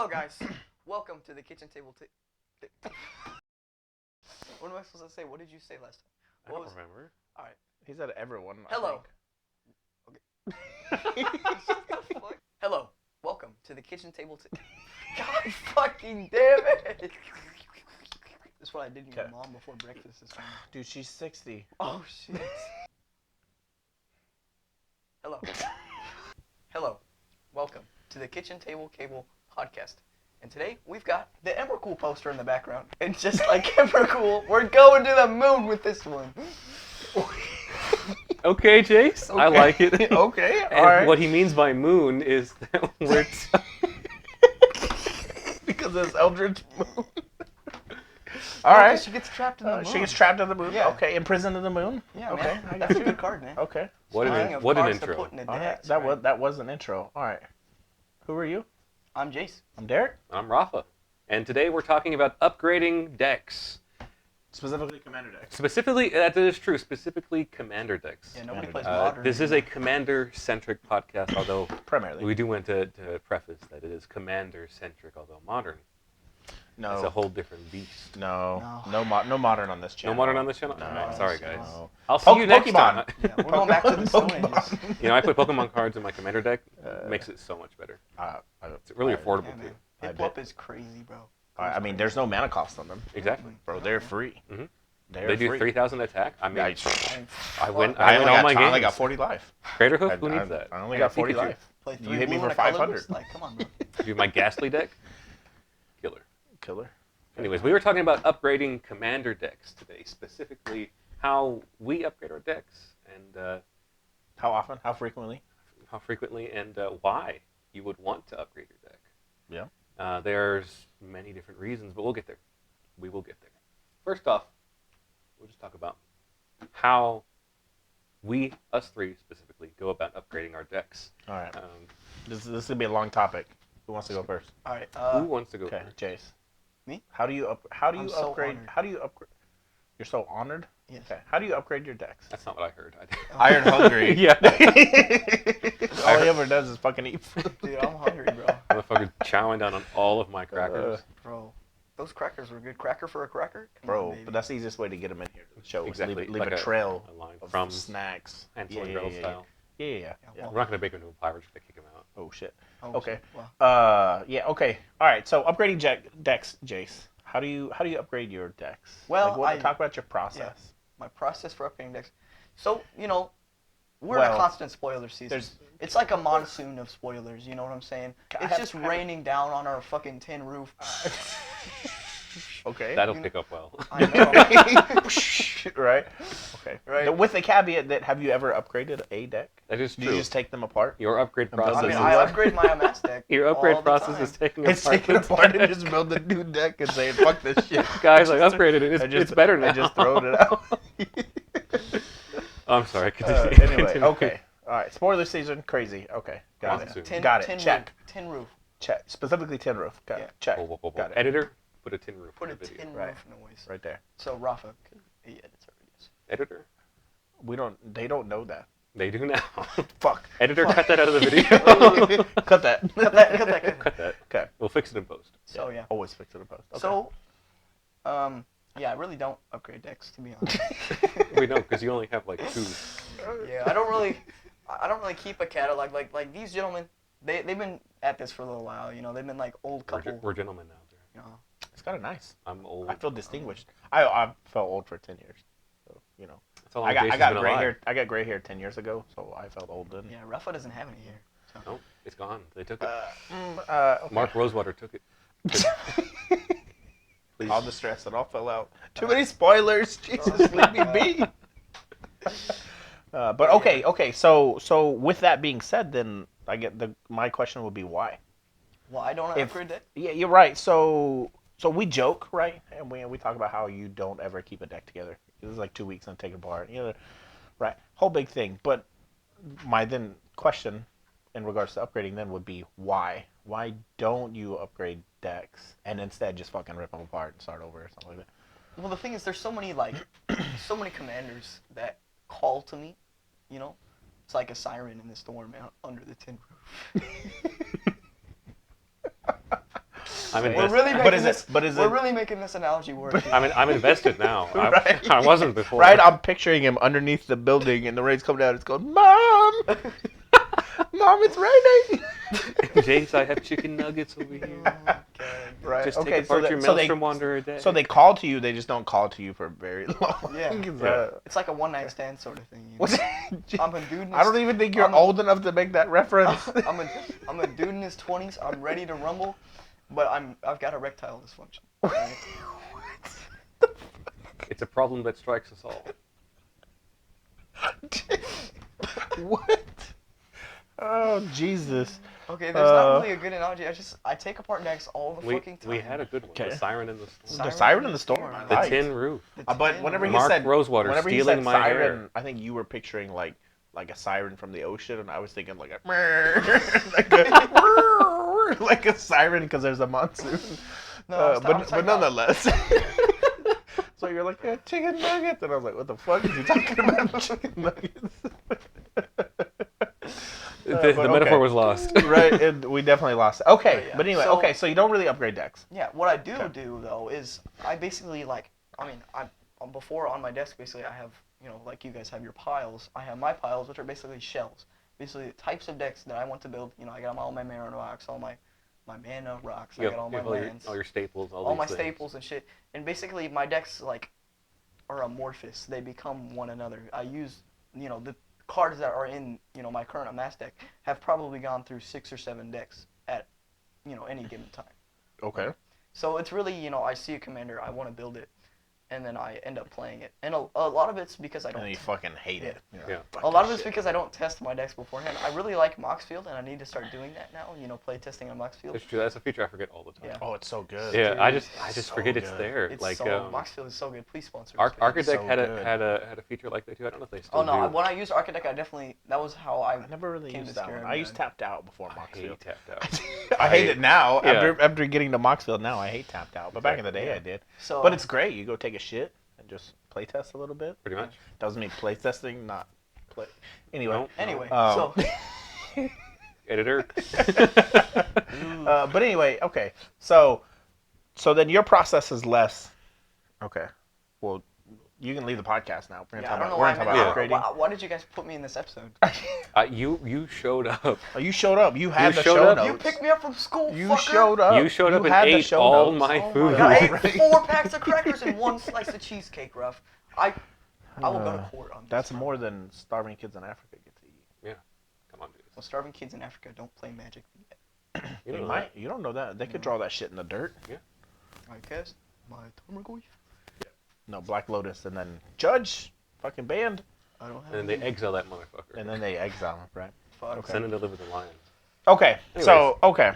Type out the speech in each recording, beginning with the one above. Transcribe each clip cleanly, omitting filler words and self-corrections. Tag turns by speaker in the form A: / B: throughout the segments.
A: Hello, guys. Welcome to the kitchen table. What am I supposed to say? What did you say last time?
B: I don't remember.
A: All right.
C: He said everyone.
A: Hello. Okay. Hello. Welcome to the kitchen table. God fucking damn it! That's what I did to your mom before breakfast this morning.
C: Dude, she's 60.
A: Oh shit. Hello. Hello. Welcome to the Kitchen Table Cable Podcast. And today we've got the Emrakul poster in the background. And just like Emrakul, we're going to the moon with this one.
B: Okay, Jace. Okay. I like it.
C: Okay,
B: and
C: alright.
B: What he means by moon is that we're...
C: because it's Eldritch Moon. Alright.
A: She gets trapped in the moon.
C: She gets trapped in the moon?
A: Yeah.
C: Okay, imprisoned in the moon?
A: Yeah,
C: okay.
A: Man. That's a good card, man.
C: Okay.
B: What an intro.
C: Right. That was an intro. Alright. Who are you?
A: I'm Jace.
C: I'm Derek.
B: I'm Rafa. And today we're talking about upgrading decks.
C: Specifically Commander decks.
B: Specifically, that is true, specifically Commander decks.
A: Yeah, nobody plays Modern.
B: This is a Commander-centric podcast, although
C: primarily
B: we do want to preface that it is Commander-centric, although Modern.
C: No.
B: It's a whole different beast.
C: No Modern on this channel.
B: No Modern on this channel?
C: No.
B: All right, sorry, guys.
C: No.
B: I'll see you next
C: Pokemon.
B: time.
A: Yeah, we're going back to the Stone Ages.
B: You know, I put Pokemon cards in my Commander deck. Makes it so much better. It's really affordable, too.
A: Hip-Hop is crazy, bro.
C: I mean, there's no mana cost on them.
B: Exactly.
C: Bro, they're free.
B: Mm-hmm.
C: They
B: do 3,000 attack. I mean, I win all my games.
C: I only got 40 life.
B: Crater Hoof? Who needs that?
C: I only got 40 life. You hit me for 500.
A: Like, come on, bro.
B: Do my Ghastly deck? Killer.
C: Okay.
B: Anyways, we were talking about upgrading Commander decks today, specifically how we upgrade our decks and
C: how often, how frequently,
B: and why you would want to upgrade your deck.
C: Yeah.
B: There's many different reasons, but we'll get there. We will get there. First off, we'll just talk about how we, us three specifically, go about upgrading our decks.
C: All right. This is gonna be a long topic. Who wants to go first?
A: All right.
B: Who wants to go first?
C: Okay, Jace.
A: Me?
C: How do you upgrade?
A: Honored.
C: How do you upgrade? You're so honored.
A: Yes.
C: Okay. How do you upgrade your decks?
B: That's not what I heard.
C: Iron hungry.
B: Yeah.
C: All he ever does is fucking eat food.
A: Dude, I'm hungry, bro.
B: I'm fucking chowing down on all of my crackers.
A: Bro, those crackers were good. Cracker for a cracker? Come
C: Bro,
A: on,
C: but that's the easiest way to get them in here to the show.
B: Exactly.
C: Leave
B: like
C: a trail
B: a line
C: of
B: from
C: snacks.
B: Hansel and Gretel style.
C: Yeah.
A: Well,
B: We're not going to bake them into a pie. We're just going to kick them out.
C: Oh, shit.
A: Oh,
C: Okay.
A: Well.
C: Yeah, okay. All right, so upgrading decks, Jace. How do you upgrade your decks?
A: Well,
C: talk about your process.
A: Yeah, my process for upgrading decks. So, you know, we're in a constant spoiler season. It's like a monsoon of spoilers, you know what I'm saying? It's just raining down on our fucking tin roof.
C: Okay.
B: That'll pick up well.
A: I know.
C: Right? Okay.
A: Right.
C: With the caveat that, have you ever upgraded a deck?
B: That is true.
C: Do you just take them apart?
B: Your upgrade process.
A: I mean, I upgrade my MS deck.
B: Your upgrade
A: all the
B: process
A: time.
B: is taking
C: apart and just build a new deck and saying, fuck this shit.
B: Guys, I upgraded it. It's better now.
C: I just throwing it out.
B: I'm sorry. Continue.
C: Anyway, okay. All right. Spoiler season, crazy. Okay. Got it. Got it. Check.
A: Tin roof.
C: Check. Specifically tin roof. Got it. Check.
B: Whoa.
C: Got it.
B: Editor, put a tin roof.
A: Put a
B: in the video.
A: tin roof noise.
C: Right there.
A: So, Rafa, he edits our videos.
B: Editor?
C: They don't know that.
B: They do now.
C: Fuck.
B: Editor, cut that out of the video.
C: Cut that.
A: Cut that.
B: Cut that.
C: Okay.
B: We'll fix it in post.
A: So, yeah.
C: Always fix it in post. Okay.
A: So, yeah, I really don't upgrade decks, to be honest.
B: We don't, because you only have like 2.
A: Yeah, I don't really keep a catalog. Like these gentlemen, they've been at this for a little while. You know, they've been like old couple.
B: We're gentlemen now.
A: You know.
C: It's kind of nice.
B: I'm old.
C: I feel distinguished. I felt old for 10 years. So, you know.
B: That's how long
C: I
B: Jason's
C: got
B: been
C: gray
B: alive.
C: hair. I got gray hair 10 years ago, so I felt old then.
A: Yeah, Rafa doesn't have any hair. So.
B: No, it's gone. They took it.
C: Okay.
B: Mark Rosewater took it. Please.
C: All the stress, it all fell out. Too many spoilers. Jesus, leave me be. But okay. So with that being said, then my question would be why?
A: Well, I don't upgrade deck.
C: Yeah, you're right. So we joke, right? And we talk about how you don't ever keep a deck together. This is like 2 weeks and take it apart. You know, right? Whole big thing. But my then question in regards to upgrading then would be why? Why don't you upgrade decks and instead just fucking rip them apart and start over or something like that?
A: Well, the thing is, there's so many commanders that call to me. You know, it's like a siren in the storm out under the tin roof.
B: I'm
A: We're
B: invested.
A: really
C: But
A: making
C: is
A: this.
C: it? But is
A: We're
C: it?
A: really making this analogy work. here.
B: I'm invested now.
C: Right.
B: I wasn't before.
C: Right, I'm picturing him underneath the building, and the rain's coming down. It's going, Mom, Mom, it's raining.
B: Jace, I have chicken nuggets over here.
A: Okay.
C: Right.
B: Just
C: okay.
B: take apart
C: so
B: your
C: they, so they
B: Maelstrom Wanderer deck.
C: so they call to you. They just don't call to you for very long.
A: Yeah.
C: Is
B: Yeah.
C: that-
A: It's like a one night stand sort of thing. You know?
C: What's
A: I'm a dude. In
C: I don't
A: his-
C: even think you're
A: I'm a-
C: old enough to make that reference.
A: I'm a dude in his 20s. I'm ready to rumble, but I've got erectile dysfunction. Right?
B: It's a problem that strikes us all.
C: What? Oh Jesus!
A: Okay, there's not really a good analogy. I take apart decks all the
B: We
A: fucking time.
B: we had a good one.
C: Okay.
B: The Siren in the Storm.
C: The siren in the storm. I
B: The
C: liked.
B: Tin Roof.
A: The
C: But
A: tin
C: whenever he
A: roof.
B: Mark
C: said
B: Rosewater
C: whenever he
B: stealing
C: said
B: my
C: siren,
B: hair.
C: I think you were picturing like a siren from the ocean, and I was thinking like a like a siren because there's a monsoon.
A: No, I'm
C: but
A: talking about-
C: nonetheless. So you're like, yeah, chicken nuggets, and I was like, what the fuck is he talking about? Chicken nuggets.
B: The
C: but
B: metaphor
C: okay.
B: was lost.
C: Right, and we definitely lost it. Okay,
A: Yeah,
C: but anyway,
A: so-
C: okay, so you don't really upgrade decks.
A: Yeah, what I do
C: Okay.
A: do though is I basically I'm before on my desk basically I have, you know, like you guys have your piles. I have my piles, which are basically shells. Basically the types of decks that I want to build. You know, I got all my mana rocks, all my mana rocks. I got all my lands,
B: all your staples,
A: all my
B: these things.
A: staples and shit. And basically my decks like are amorphous. They become one another. I use, you know, the cards that are in, you know, my current amass deck have probably gone through 6 or 7 decks at, you know, any given time.
C: Okay.
A: So it's really, you know, I see a commander, I want to build it, and then I end up playing it. And a lot of it's because I
C: And
A: don't.
C: then you fucking hate it.
A: Yeah.
C: You're like,
B: Yeah.
C: "Fuck
A: A lot of
C: this
A: it's
C: shit."
A: because I don't test my decks beforehand. I really like Moxfield, and I need to start doing that now. You know, play testing on Moxfield.
B: It's true. That's a feature I forget all the time.
A: Yeah.
C: Oh, it's so good.
B: Yeah,
A: Dude,
B: I just
C: so
B: forget it's
C: good.
B: there.
A: It's
B: like
A: so Moxfield is so good. Please sponsor. us,
B: Arc
A: please.
C: so
B: Architect
C: good.
B: had a feature like that too. I don't know if they still
A: Oh no!
B: do.
A: When I used Architect, I definitely that was how I.
C: I never really
A: Came
C: used
A: to
C: that one.
A: Scarab
C: I used
A: Guide.
C: Tapped Out before
B: I
C: Moxfield.
B: hate Tapped Out.
C: I hate it now.
B: Yeah.
C: After getting to Moxfield now, I hate Tapped Out. But back in the day,
B: Yeah.
C: I did.
A: So.
C: But it's great. You go take a shit and just play test a little bit.
B: Pretty much.
C: That was me play testing, not play. Anyway.
B: No.
A: Anyway,
C: Um,
A: so.
B: Editor.
C: But anyway, okay. So then your process is less. Okay. Well, you can leave the podcast now. We're gonna
A: Yeah, I
C: talk
A: don't know
C: about,
A: why.
C: we're gonna talk about upgrading.
A: Why did you guys put me in this episode?
B: You showed up.
C: Oh, you showed up. You had
B: You
C: the
B: showed
C: show
B: up.
C: notes.
A: You picked me up from school.
C: You
A: fucker.
C: showed up.
B: You showed up and
C: had the
B: ate
C: show
B: all
C: notes.
B: my
A: Oh
B: food.
A: my God, I
C: Right.
A: ate 4 packs of crackers and 1 slice of cheesecake, Ruff. I will go to court on this.
C: That's more than starving kids in Africa get to eat.
B: Come on, dude.
A: Well, starving kids in Africa don't play Magic yet.
B: You
C: They
B: know
C: might. You don't know that. They could draw that shit in the dirt.
A: I cast my Timecodes.
C: No, Black Lotus, and then Judge, fucking banned,
A: I don't have.
B: And then they exile that motherfucker.
C: and then they exile him, right?
A: Fuck.
C: Okay.
B: Send him to live with the lions.
C: Okay. So
B: Anyways.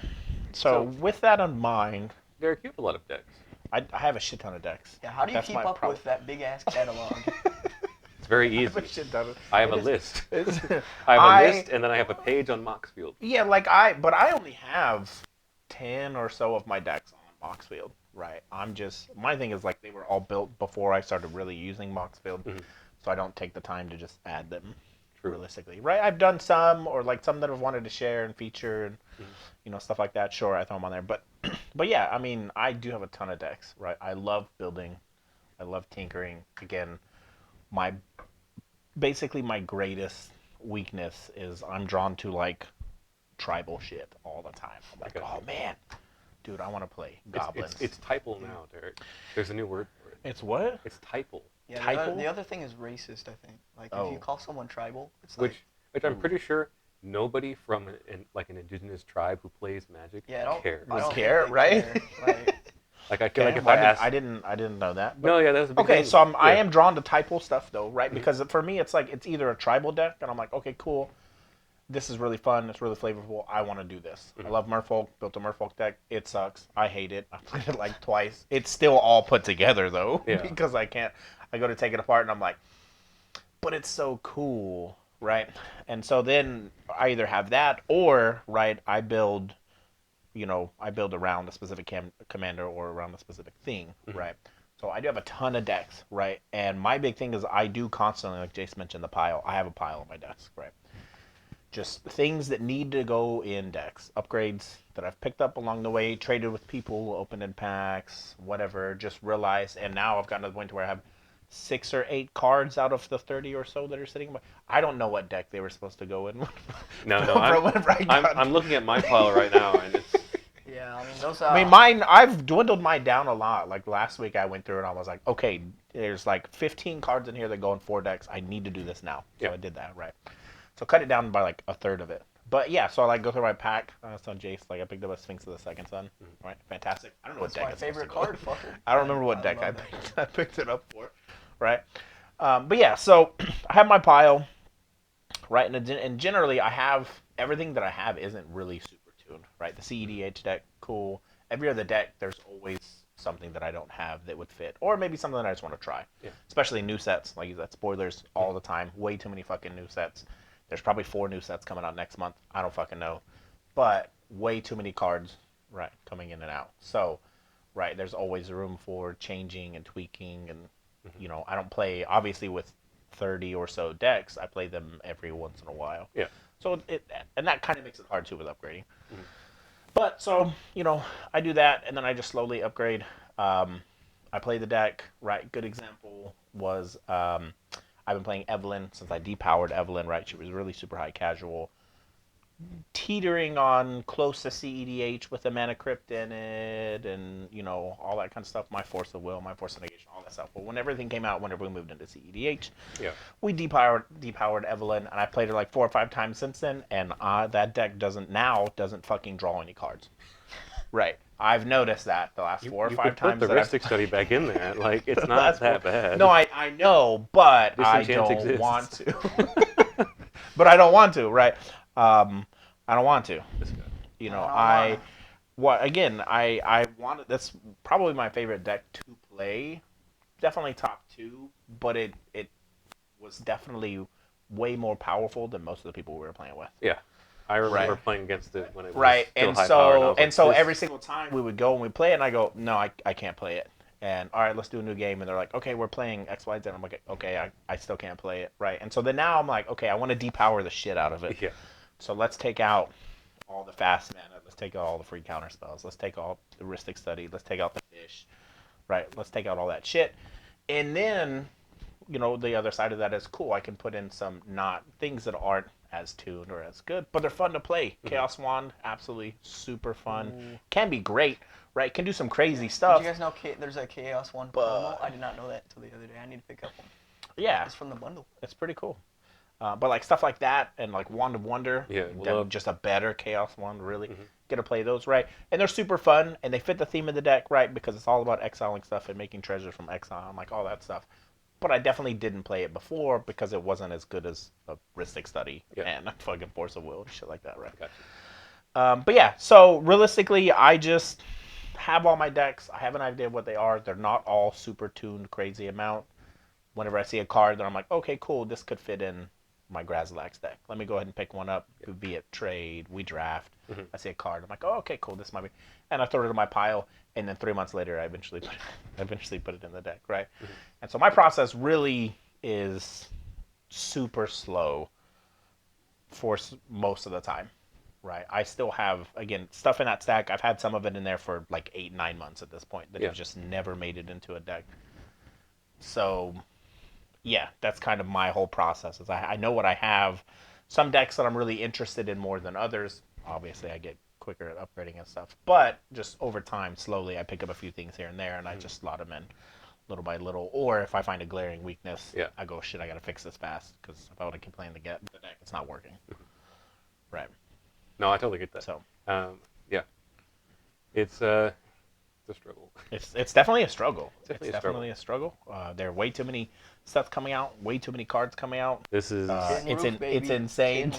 C: So with that in mind,
B: Derek, you have a lot of decks.
C: I have a shit ton of decks.
A: Yeah, how do you
C: That's
A: keep
C: my
A: up
C: problem.
A: with that big ass catalog?
B: It's very
C: I have a
B: easy.
C: shit ton of.
B: I have a
C: It is-
B: list.
C: it's-
B: I have a
C: I-
B: list, and then I have a page on Moxfield.
C: Yeah, but I only have 10 or so of my decks on Moxfield, right? My thing is like they were all built before I started really using Moxfield,
B: Mhm.
C: so I don't take the time to just add them
B: True.
C: realistically, right? I've done some, or like some that I've wanted to share and feature and,
B: Mhm.
C: stuff like that. Sure, I throw them on there, but yeah, I mean, I do have a ton of decks, right? I love building, I love tinkering. Again, basically my greatest weakness is I'm drawn to like tribal shit all the time. I'm like,
B: Okay.
C: oh man, dude, I want to play goblins.
B: It's typal now, Derek. There's a new word for it.
C: It's what?
B: It's typal,
A: Yeah,
C: Typal?
A: the other thing is racist. I think. Like if
C: Oh.
A: you call someone tribal, it's like.
B: which I'm pretty sure nobody from an indigenous tribe who plays Magic
A: Yeah, I don't
B: cares.
A: I don't
C: Care,
A: think they
C: right?
A: care. Like,
B: Like I feel like
C: Okay,
B: if
C: well,
B: I asked,
C: I didn't know that. But,
B: no, yeah, that was a big
C: okay,
B: thing.
C: so I
B: Yeah.
C: am drawn to typal stuff though, right?
B: Mhm.
C: Because for me, it's like it's either a tribal deck, and I'm like, okay, cool, this is really fun, it's really flavorful. I want to do this. I
B: Mhm.
C: love Merfolk. Built a Merfolk deck. It sucks. I hate it. I played it like twice. It's still all put together though,
B: Yeah.
C: because I can't. I go to take it apart, and I'm like, but it's so cool, right? And so then I either have that, or right, I build around a specific commander or around a specific thing,
B: Mhm.
C: right? So I do have a ton of decks, right? And my big thing is I do constantly, like Jace mentioned, the pile. I have a pile on my desk, right? just things that need to go in decks, upgrades that I've picked up along the way, traded with people, opened in packs, whatever. Just realized, and now I've gotten to the point where I have 6 or 8 cards out of the 30 or so that are sitting. I don't know what deck they were supposed to go in.
B: No, I'm looking at my pile right now, and it's.
A: Yeah, I mean those.
C: I mean, mine. I've dwindled mine down a lot. Like last week, I went through and I was like, okay, there's like 15 cards in here that go in 4 decks. I need to do this now. So
B: Yeah.
C: I did that, right? So cut it down by like a third of it. But yeah, so I like go through my pack. So Jace, like I picked up a Sphinx of the Second Sun. Right, fantastic. I don't know
A: That's
C: what deck
A: my
C: it's supposed
A: favorite
C: to go
A: card,
C: in.
A: fucker.
C: I don't remember what deck I
A: love that.
C: picked. I picked it up for, right? But yeah, so I have my pile, right? And generally, I have everything that I have isn't really super tuned, right? The CEDH deck, cool. Every other deck, there's always something that I don't have that would fit, or maybe something that I just want to try.
B: Yeah.
C: Especially new sets, like you said, spoilers all the time. Way too many fucking new sets. There's probably 4 new sets coming out next month. I don't fucking know, but way too many cards, right, coming in and out. So, right, there's always room for changing and tweaking, and you know, I don't play obviously with 30 or so decks. I play them every once in a while.
B: Yeah.
C: So and that kind of makes it hard too with upgrading. But so, you know, I do that, and then I just slowly upgrade. I play the deck, right? Good example was I've been playing Evelyn since I depowered Evelyn, right? She was really super high casual, teetering on close to CEDH with a mana crypt in it, and, you know, all that kind of stuff. My Force of Will, my Force of Negation, all that stuff. But when everything came out, whenever we moved into CEDH,
B: Yeah.
C: we depowered Evelyn, and I played her like 4 or 5 times since then, and that deck doesn't fucking draw any cards. Right. I've noticed that the last 4 or 5 times.
B: Put the Ristic Study back in there. Like, it's not that bad.
C: No, I know, but I don't want to. But I don't want to, right? I don't want to. You know, I wanted. That's probably my favorite deck to play. Definitely top 2, but it was definitely way more powerful than most of the people we were playing with.
B: Yeah. I remember playing against it when it was
C: right,
B: still
C: and
B: high
C: so
B: powered.
C: and so every single time we would go and we play it, and I go, no, I can't play it. And all right, let's do a new game. And they're like, okay, we're playing X, Y, Z. And I'm like, okay, I still can't play it, right? And so then now I'm like, okay, I want to depower the shit out of it.
B: Yeah.
C: So let's take out all the fast mana. Let's take out all the free counter spells. Let's take out the Ristic Study. Let's take out the fish, right? Let's take out all that shit. And then, you know, the other side of that is cool. I can put in some not things that aren't as tuned or as good, but they're fun to play. Chaos Wand, absolutely super fun.
A: Ooh.
C: Can be great, right? Can do some crazy stuff.
A: Did you guys know there's a Chaos One promo? I did not know that until the other day. I need to pick up one.
C: Yeah,
A: It's from the bundle.
C: it's pretty cool. But like stuff like that and like Wand of Wonder, just a better Chaos Wand, really. Get to play those, right? And they're super fun, and they fit the theme of the deck, right? Because it's all about exiling stuff and making treasures from exile and like all that stuff. But I definitely didn't play it before because it wasn't as good as a Ristic Study and a fucking Force of Will and shit like that, right?
B: Gotcha.
C: But yeah, so realistically, I just have all my decks. I have an idea of what they are. They're not all super tuned, crazy amount. Whenever I see a card, then I'm like, okay, cool, this could fit in my Grazilax deck. Let me go ahead and pick one up. Be it trade, we draft. I see a card. I'm like, oh, okay, cool, this might be. And I throw it in my pile, and then 3 months later, I eventually put it in the deck, right? And so my process really is super slow for most of the time, right? I still have, again, stuff in that stack. I've had some of it in there for like 8-9 months at this point that have just never made it into a deck. So, yeah, that's kind of my whole process. Is I know what I have. Some decks that I'm really interested in more than others. Obviously, I get quicker at upgrading and stuff. But just over time, slowly, I pick up a few things here and there, and I just slot them in little by little. Or if I find a glaring weakness, I go, shit, I got to fix this fast. Because if I want to keep playing the deck, it's not working. Right.
B: No, I totally get that.
C: So,
B: yeah. It's a struggle.
C: It's definitely a struggle.
B: It's definitely
C: a struggle. There are way too many stuff coming out, way too many cards coming out.
B: This is
C: it's insane.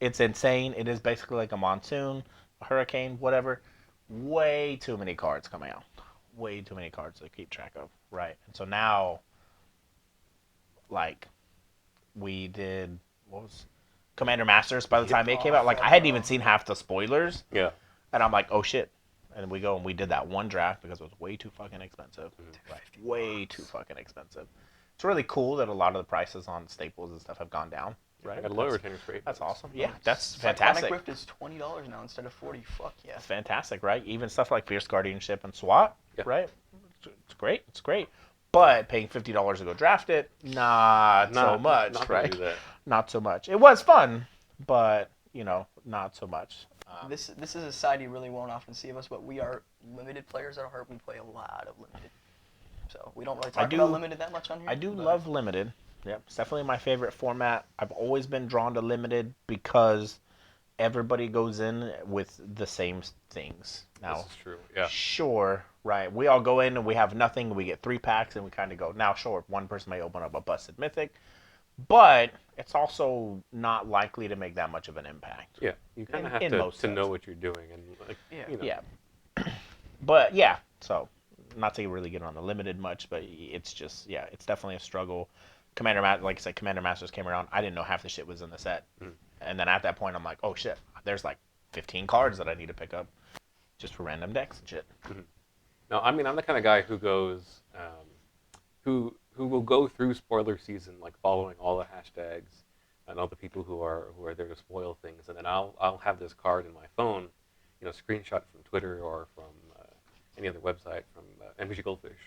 C: It's insane. It is basically like a monsoon, a hurricane, whatever. Way too many cards coming out. Way too many cards to keep track of. Right. And so now, like, we did, what was Commander Masters by the time it came out. Like, I hadn't even seen half the spoilers.
B: Yeah.
C: And I'm like, oh shit. And we go and we did that one draft because it was way too fucking expensive. Right. Way too fucking expensive. It's really cool that a lot of the prices on staples and stuff have gone down. right?
B: I got a lower retainers rate.
C: That's awesome. Yeah, that's
A: Cyclonic
C: fantastic.
A: Rift is $20 now instead of 40. Fuck yeah.
C: That's fantastic, right? Even stuff like Fierce Guardianship and SWAT,
B: Yeah.
C: right? It's great. It's great. But paying $50 to go draft it, not so much,
B: not gonna
C: right?
B: do that.
C: Not so much. It was fun, but not so much.
A: This is a side you really won't often see of us, but we are limited players at heart. We play a lot of limited. So we don't really talk about limited that much on here.
C: I do love limited. Yep, it's definitely my favorite format. I've always been drawn to limited because everybody goes in with the same things. Now,
B: This is true. Yeah.
C: sure, right? We all go in and we have nothing. We get 3 packs and we kind of go. Now, sure, one person may open up a busted mythic, but it's also not likely to make that much of an impact.
B: Yeah. You kind of have
C: in
B: to
C: most
B: know
C: sense.
B: what you're doing and like
C: Yeah. But yeah, so not to really get on the limited much, but it's just it's definitely a struggle. Like I said, Commander Masters came around. I didn't know half the shit was in the set, and then at that point, I'm like, oh shit, there's like 15 cards that I need to pick up, just for random decks and shit.
B: No, I mean I'm the kind of guy who goes, who will go through spoiler season like following all the hashtags and all the people who are there to spoil things, and then I'll have this card in my phone, screenshot from Twitter or from any other website from MVG Goldfish,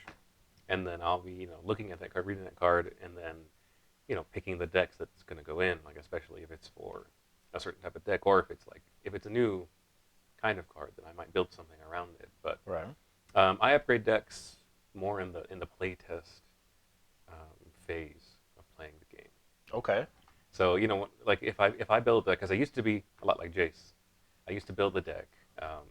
B: and then I'll be looking at that card, reading that card, and then picking the decks that's going to go in, like especially if it's for a certain type of deck, or if it's a new kind of card, then I might build something around it. But
C: Right.
B: I upgrade decks more in the play test phase of playing the game.
C: Okay.
B: So like if I build a deck, because I used to be a lot like Jace, I used to build the deck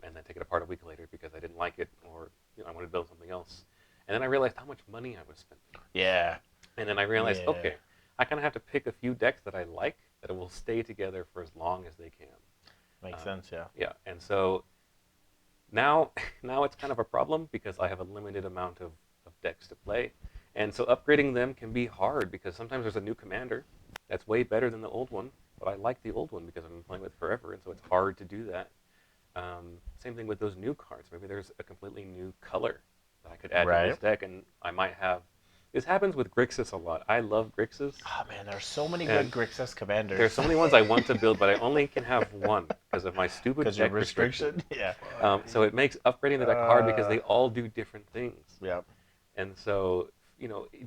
B: and then take it apart a week later because I didn't like it, or I wanted to build something else, and then I realized how much money I was spending.
C: Yeah.
B: And then I realized,
C: Yeah.
B: okay, I kind of have to pick a few decks that I like that will stay together for as long as they can.
C: Makes sense. Yeah.
B: Yeah, and so now it's kind of a problem because I have a limited amount of decks to play, and so upgrading them can be hard because sometimes there's a new commander that's way better than the old one, but I like the old one because I've been playing with it forever, and so it's hard to do that. Same thing with those new cards. Maybe there's a completely new color that I could add to this deck, and I might have. This happens with Grixis a lot. I love Grixis.
C: Oh man, there's so many
B: And
C: good Grixis commanders.
B: There's so many ones I want to build, but I only can have one because of my stupid
C: because
B: deck
C: your restriction. Yeah.
B: So it makes upgrading the deck hard because they all do different things.
C: Yeah.
B: And so,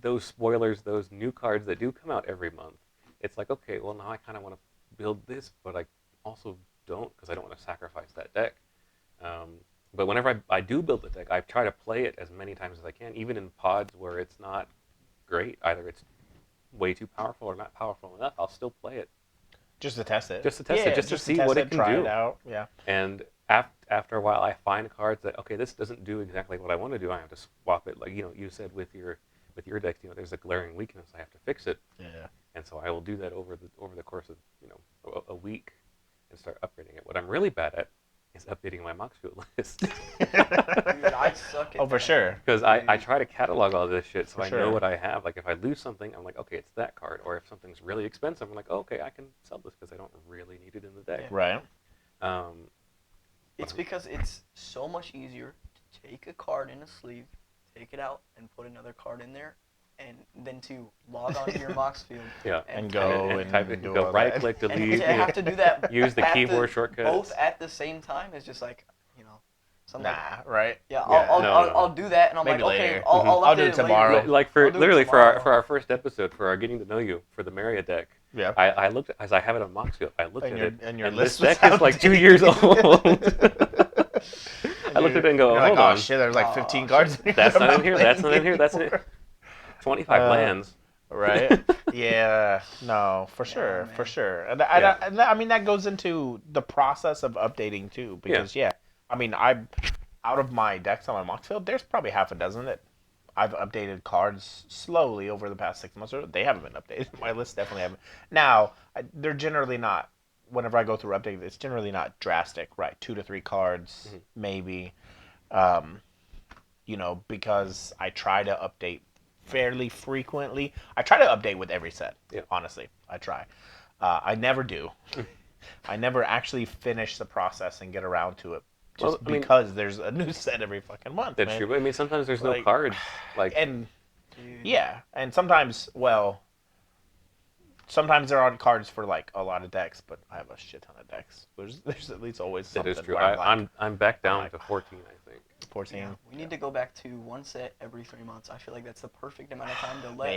B: those spoilers, those new cards that do come out every month, it's like, okay, well, now I kind of want to build this, but I also don't because I don't want to sacrifice that deck. But whenever I do build the deck, I try to play it as many times as I can, even in pods where it's not great. Either it's way too powerful or not powerful enough, I'll still play it.
C: Just to test it.
B: Just to test it, just to see what it can
C: try
B: do.
C: It out. Yeah.
B: And after a while, I find cards that, okay, this doesn't do exactly what I want to do. I have to swap it. Like, you said with your decks, there's a glaring weakness. I have to fix it.
C: Yeah.
B: And so I will do that over the course of, a week and start upgrading it. What I'm really bad at is updating my Moxfield list.
A: Dude, I suck at
C: Oh, for
A: that.
C: sure.
B: Because I try to catalog all this shit so
C: For
B: I
C: sure.
B: know what I have. Like, if I lose something, I'm like, okay, it's that card. Or if something's really expensive, I'm like, oh, okay, I can sell this because I don't really need it in the deck.
A: Yeah.
C: Right.
A: It's because it's so much easier to take a card in a sleeve, take it out, and put another card in there, and then to log onto your Moxfield.
B: Yeah.
C: And go
B: and
C: and
B: type it,
C: do
B: go
C: all
B: right
C: that.
B: click,
A: And
B: delete.
A: to have to do that
B: Use the
A: at
B: keyboard shortcuts.
A: both at the same time is just like, so I'm like,
C: Nah. Right.
A: yeah,
C: Yeah.
A: I'll do that, and I'm
C: Maybe
A: like,
C: later.
A: okay, I'll
C: I'll do
A: update
C: it
A: it later.
C: tomorrow.
B: Like
A: I'll do it
B: literally for
A: tomorrow.
B: our first episode, for our getting to know you, for the Maria deck,
C: Yeah.
B: I looked at, as I have it on Moxfield, I looked
C: And
B: at
C: your-
B: it,
C: and your
B: this
C: list was
B: deck is like 2 years old. I looked at it and go,
C: You're
B: hold
C: like,
B: on,
C: oh shit, there's like 15
A: Oh,
C: cards.
B: that's not in here, that's not in here, that's in here. 25 lands.
C: Right? Yeah. No, for sure,
A: man.
C: for sure. And
B: Yeah.
C: I mean that goes into the process of updating too, because I mean out of my decks on my Moxfield, there's probably half a dozen that I've updated cards slowly over the past 6 months. Or they haven't been updated. My list definitely haven't. Now they're generally not. Whenever I go through updating, it's generally not drastic, right? 2 to 3 cards, maybe. Because I try to update fairly frequently. I try to update with every set.
B: Yeah.
C: Honestly, I try. I never do. I never actually finish the process and get around to it, just because there's a new set every fucking month.
B: That's
C: man.
B: true, but I mean, sometimes there's no
C: Like-
B: cards. Like,
C: And
A: Dude.
C: yeah, and sometimes, well, Sometimes there are cards for like a lot of decks, but I have a shit ton of decks. There's at least always
B: That
C: something
B: is true.
C: where I'm like
B: I'm back down
C: like,
B: to 14, I think.
C: 14.
A: Yeah, we need to go back to one set every 3 months. I feel like that's the perfect amount of time to let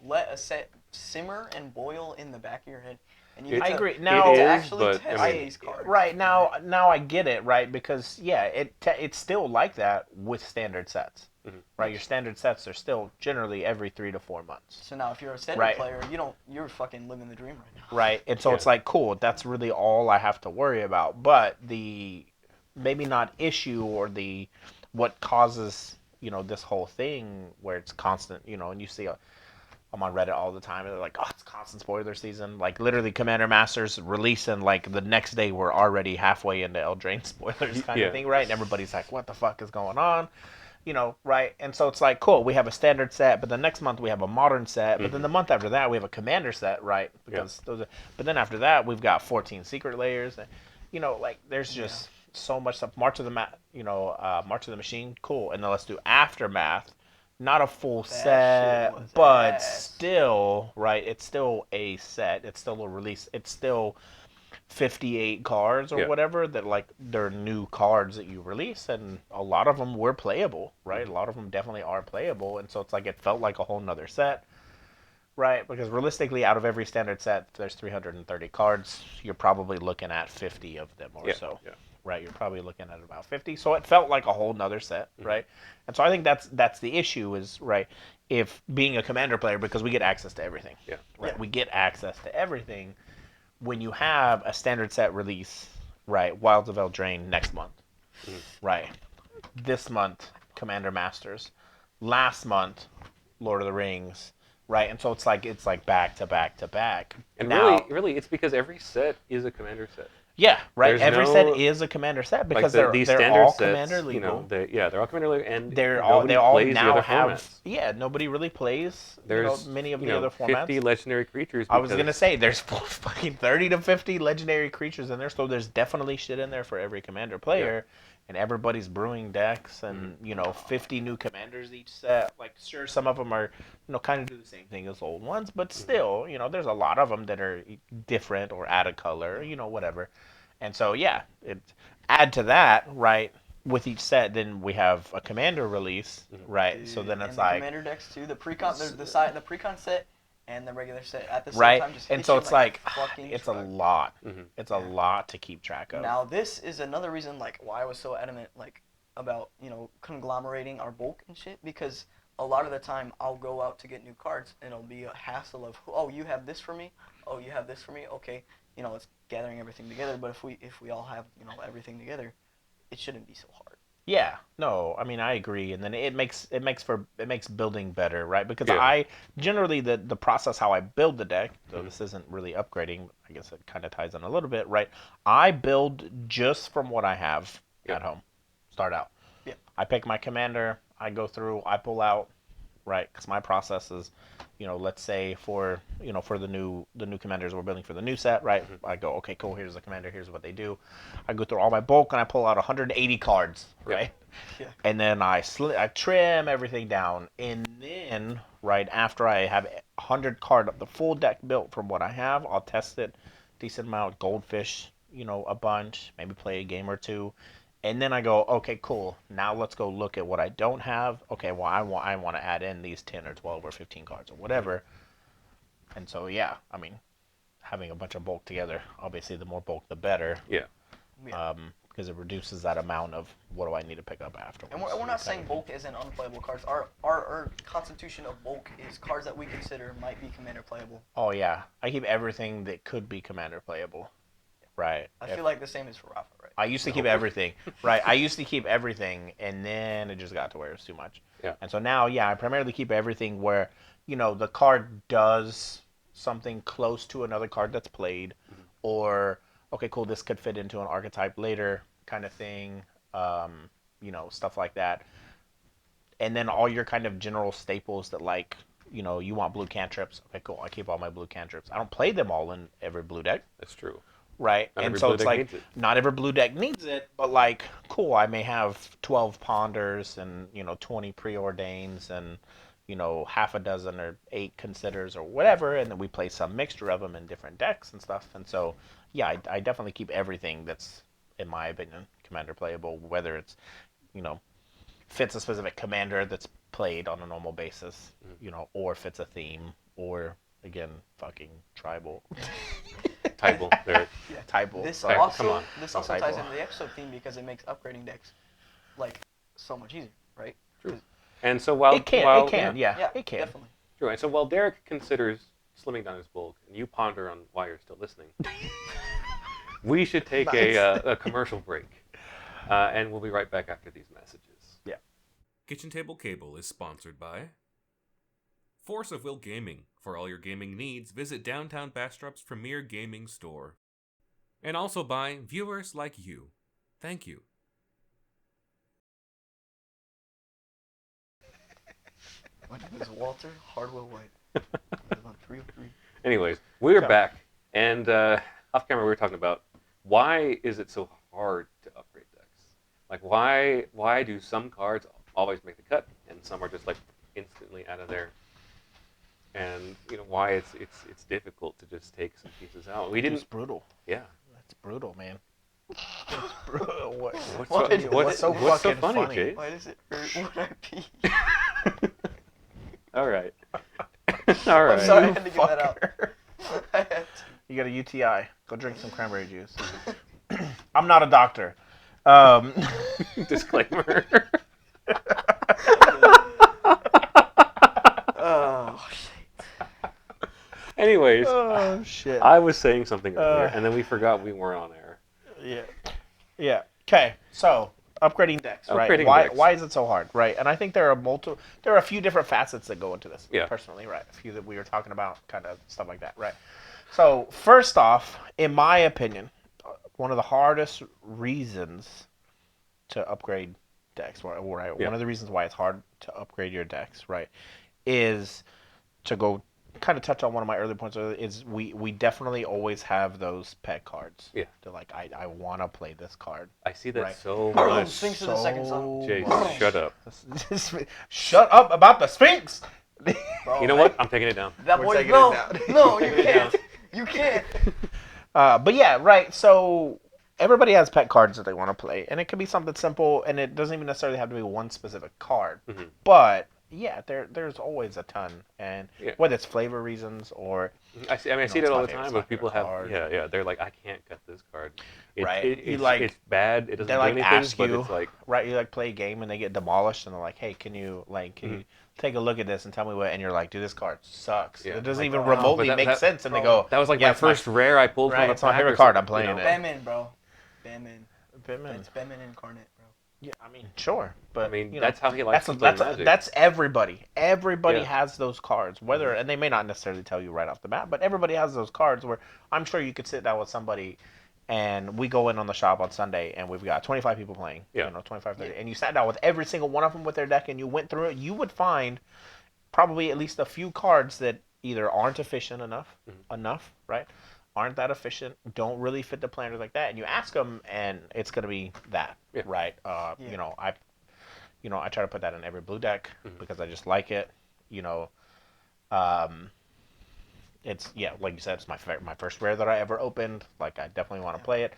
C: Man.
A: a set simmer and boil in the back of your head. And you
B: It-
A: get
C: I
A: to,
C: agree.
A: you
C: Now-
A: get to
B: It is,
A: actually
B: but,
A: test
B: I mean,
A: these cards.
C: Right now I get it, right? Because yeah, it's still like that with standard sets.
B: Mhm.
C: Right? Your standard sets are still generally every 3 to 4 months.
A: So now, if you're a standard
C: Right.
A: player, you're fucking living the dream right now.
C: Right. And so
B: Yeah.
C: it's like, cool, that's really all I have to worry about. But the maybe not issue or the what causes, this whole thing where it's constant, and you see I'm on Reddit all the time and they're like, oh, it's constant spoiler season. Like literally Commander Masters releasing like the next day we're already halfway into Eldraine spoilers kind
B: Yeah.
C: of thing, right? And everybody's like, what the fuck is going on? Right? And so it's like, cool, we have a standard set, but the next month we have a modern set, but then the month after that we have a commander set, right? Because but then after that we've got 14 secret layers, and like there's just so much stuff. March of the Machine, cool. And then let's do Aftermath, not a full
A: That
C: set,
A: shit was
C: but
A: ass.
C: still, right? It's still a set. It's still a release. It's still 58 cards or
B: Yeah.
C: whatever that like they're new cards that you release, and a lot of them were playable, right? A lot of them definitely are playable, and so it's like it felt like a whole nother set, right? Because realistically, out of every standard set, there's 330 cards. You're probably looking at 50 of them or
B: Yeah.
C: so,
B: Yeah.
C: right? You're probably looking at about 50. So it felt like a whole nother set, right? And so I think that's the issue is, right, if being a commander player, because we get access to everything,
B: Yeah.
C: right?
A: Yeah.
C: We get access to everything. When you have a standard set release, right, Wilds of Eldraine next month, right, this month, Commander Masters, last month, Lord of the Rings, right, and so it's like back to back to back.
B: And
C: Now,
B: really, it's because every set is a commander set.
C: yeah, right.
B: there's
C: Every
B: no-
C: set is a commander set because
B: these
C: they're
B: standard
C: all
B: sets,
C: commander legal.
B: they're all commander legal, and
C: They
B: nobody
C: all
B: plays
C: now
B: the other
C: have
B: formats.
C: nobody really plays
B: There's
C: many of the other formats.
B: 50 legendary creatures.
C: I was gonna
B: because-
C: say there's fucking 30 to 50 legendary creatures in there, so there's definitely shit in there for every commander player, and everybody's brewing decks, and 50 new commanders each set. Like sure, some of them are kind of do the same thing as old ones, but still there's a lot of them that are different or add a color, whatever. And so add to that, right? With each set, then we have a commander release, right? So then
A: and
C: it's
A: the
C: like
A: commander decks too. The precon, the precon set and the regular set at the same
C: right,
A: time. Just
C: and
A: hit
C: so
A: you
C: it's like
A: a fucking
C: it's
A: truck.
C: a lot. It's a
A: Yeah.
C: lot to keep track of.
A: Now this is another reason like why I was so adamant about conglomerating our bulk and shit, because a lot of the time I'll go out to get new cards and it'll be a hassle of, oh, you have this for me, oh, you have this for me, okay, it's gathering everything together. But if we all have everything together, it shouldn't be so hard.
C: Yeah, no, I mean I agree, and then it makes building better, right? Because
B: Yeah.
C: I generally the process how I build the deck, though this isn't really upgrading, I guess it kind of ties in a little bit, right? I build just from what I have
B: Yeah.
C: at home, start out.
A: Yeah.
C: I pick my commander, I go through, I pull out, right? Because my process is, let's say for the new commanders we're building for the new set, right? I go, okay, cool. Here's the commander. Here's what they do. I go through all my bulk and I pull out 180 cards,
B: Yeah.
C: right?
A: Yeah.
C: And then I trim everything down, and then right after I have 100 card the full deck built from what I have, I'll test it, decent amount, goldfish, a bunch, maybe play a game or two. And then I go, okay, cool. Now let's go look at what I don't have. Okay, well, I want to add in these 10 or 12 or 15 cards or whatever. And so, yeah, I mean, having a bunch of bulk together, obviously the more bulk, the better.
B: Yeah.
A: Yeah.
C: Because it reduces that amount of what do I need to pick up afterwards.
A: And we're not saying bulk isn't unplayable cards. Our constitution of bulk is cards that we consider might be commander playable.
C: Oh, yeah. I keep everything that could be commander playable. Right.
A: I feel like the same is for Rafa, right?
C: I used to keep everything, right? I used to keep everything, and then it just got to where it was too much.
B: Yeah.
C: And so now, yeah, I primarily keep everything where, the card does something close to another card that's played, or, okay, cool, this could fit into an archetype later kind of thing, stuff like that. And then all your kind of general staples that, like, you want blue cantrips. Okay, cool, I keep all my blue cantrips. I don't play them all in every blue deck.
B: That's true.
C: Right,
B: Not
C: and
B: every
C: so
B: blue
C: it's
B: deck
C: like
B: needs it.
C: not every blue deck needs it, but like, cool, I may have 12 ponders and 20 preordains and half a dozen or 8 considers or whatever, and then we play some mixture of them in different decks and stuff. And so, yeah, I definitely keep everything that's, in my opinion, commander playable, whether it's, fits a specific commander that's played on a normal basis, or fits a theme, or again, fucking tribal.
B: Tribal. There.
A: Yeah.
C: Tribal.
A: This
C: Sorry.
A: also,
B: come on.
A: this also
C: Tribal.
A: ties into the episode theme because it makes upgrading decks like so much easier, right?
B: True. And so while
C: It can,
A: Yeah,
C: it can.
A: definitely.
B: True. And so while Derek considers slimming down his bulk, and you ponder on why you're still listening, we should take a commercial break, and we'll be right back after these messages.
C: Yeah.
D: Kitchen Table Cable is sponsored by Force of Will Gaming. For all your gaming needs, visit downtown Bastrop's premier gaming store. And also by viewers like you. Thank you.
A: My name is Walter Hardwell White. I live on 303.
B: Anyways, we're
C: So-
B: back, and off camera we were talking about why is it so hard to upgrade decks? Like why do some cards always make the cut and some are just like instantly out of there? And why it's difficult to just take some pieces out. We
C: It's
B: didn't.
C: brutal.
B: Yeah.
C: That's brutal, man. It's brutal.
B: What's so
C: fucking
B: funny, Chase?
A: Why does it hurt when I pee?
B: All right. All right.
A: I'm sorry, I had to get that out. I had to.
C: You got a UTI. Go drink some cranberry juice. I'm not a doctor.
B: Disclaimer.
A: Oh, shit.
B: Anyways,
C: Oh shit.
B: I was saying something earlier, and then we forgot we weren't on air.
C: Yeah. Yeah. Okay. So upgrading decks, right?
B: Upgrading
C: Why
B: decks.
C: why is it so hard, right? And I think there are a few different facets that go into this.
B: Yeah.
C: Personally, right? A few that we were talking about, kind of stuff like that, right? So first off, in my opinion, one of the hardest reasons to upgrade decks, right?
B: Yeah.
C: One of the reasons why it's hard to upgrade your decks, right, is to go kind of touch on one of my earlier points earlier, is we definitely always have those pet cards.
B: Yeah.
C: They're like, I want to play this card.
B: I see that
C: Right.
B: so
A: Arlen
B: much.
A: Sphinx in the second song.
B: Jace, shut up.
C: Shut up about the Sphinx.
A: Bro,
B: You know what? I'm taking it down.
A: That
C: We're
A: boy,
C: taking
A: no,
C: it down.
A: no, you
B: Taking it down.
A: can't. You can't.
C: But yeah, right. So everybody has pet cards that they want to play, and it can be something simple, and it doesn't even necessarily have to be one specific card.
B: Mhm.
C: But yeah, there's always a ton, and
B: Yeah.
C: whether it's flavor reasons or
B: I see it
C: it's
B: all
C: my
B: the
C: favorite-
B: time.
C: it's
B: But
C: my
B: people
C: favorite
B: have,
C: card.
B: yeah, they're like, I can't cut this card.
C: Right.
B: It's bad. It doesn't
C: they
B: do
C: like
B: anything.
C: ask
B: but
C: you,
B: it's like,
C: right? You like play a game and they get demolished, and they're like, "Hey, can you take a look at this and tell me what?" And you're like, "Dude, this card sucks.
B: Yeah.
C: It doesn't
B: Like,
C: even
B: oh,
C: remotely
B: but
C: make
B: that-
C: sense." And they
A: bro,
C: go,
B: that was like
C: "Yeah,
B: my
C: it's my-
B: first rare I pulled
C: right,
B: from a
C: it's my
B: pack
C: favorite
B: or
C: card,
B: something,
C: I'm playing it.
A: Batman, bro. Batman.
C: Batman."
A: It's Batman incarnate, bro.
C: Yeah, I mean, sure, but
B: I mean,
C: you know,
B: that's how he likes to play Magic.
C: that's everybody. Everybody
B: Yeah.
C: has those cards. Whether and they may not necessarily tell you right off the bat, but everybody has those cards where I'm sure you could sit down with somebody, and we go in on the shop on Sunday, and we've got 25 people playing.
B: Yeah.
C: 25, 30, and you sat down with every single one of them with their deck, and you went through it. You would find probably at least a few cards that either aren't efficient enough, right? Aren't that efficient, don't really fit the planners like that, and you ask them, and it's gonna be that,
B: Yeah.
C: right?
A: Yeah.
C: I try to put that in every blue deck
B: Mhm.
C: because I just like it. It's like you said, it's my first rare that I ever opened. Like I definitely want to play it.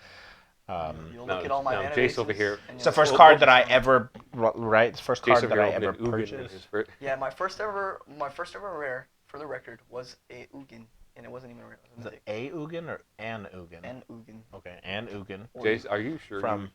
A: You'll
B: No,
A: look at all my
B: no,
A: mana
B: Jace over
A: bases,
B: here-
A: and
C: It's the
A: you'll
C: first
A: see-
C: card that I ever It's the first card
B: Jason
C: that I
B: Verhoeven
C: ever
B: and Ugin in
C: purchased.
B: his first.
A: Yeah, my first ever rare, for the record, was a Ugin, and it wasn't even a rare. It was
C: Is
A: a
C: it
A: mythic.
C: a Ugin or an Ugin?
A: And Ugin.
C: Okay, an Ugin.
B: Jace, are you sure
C: From-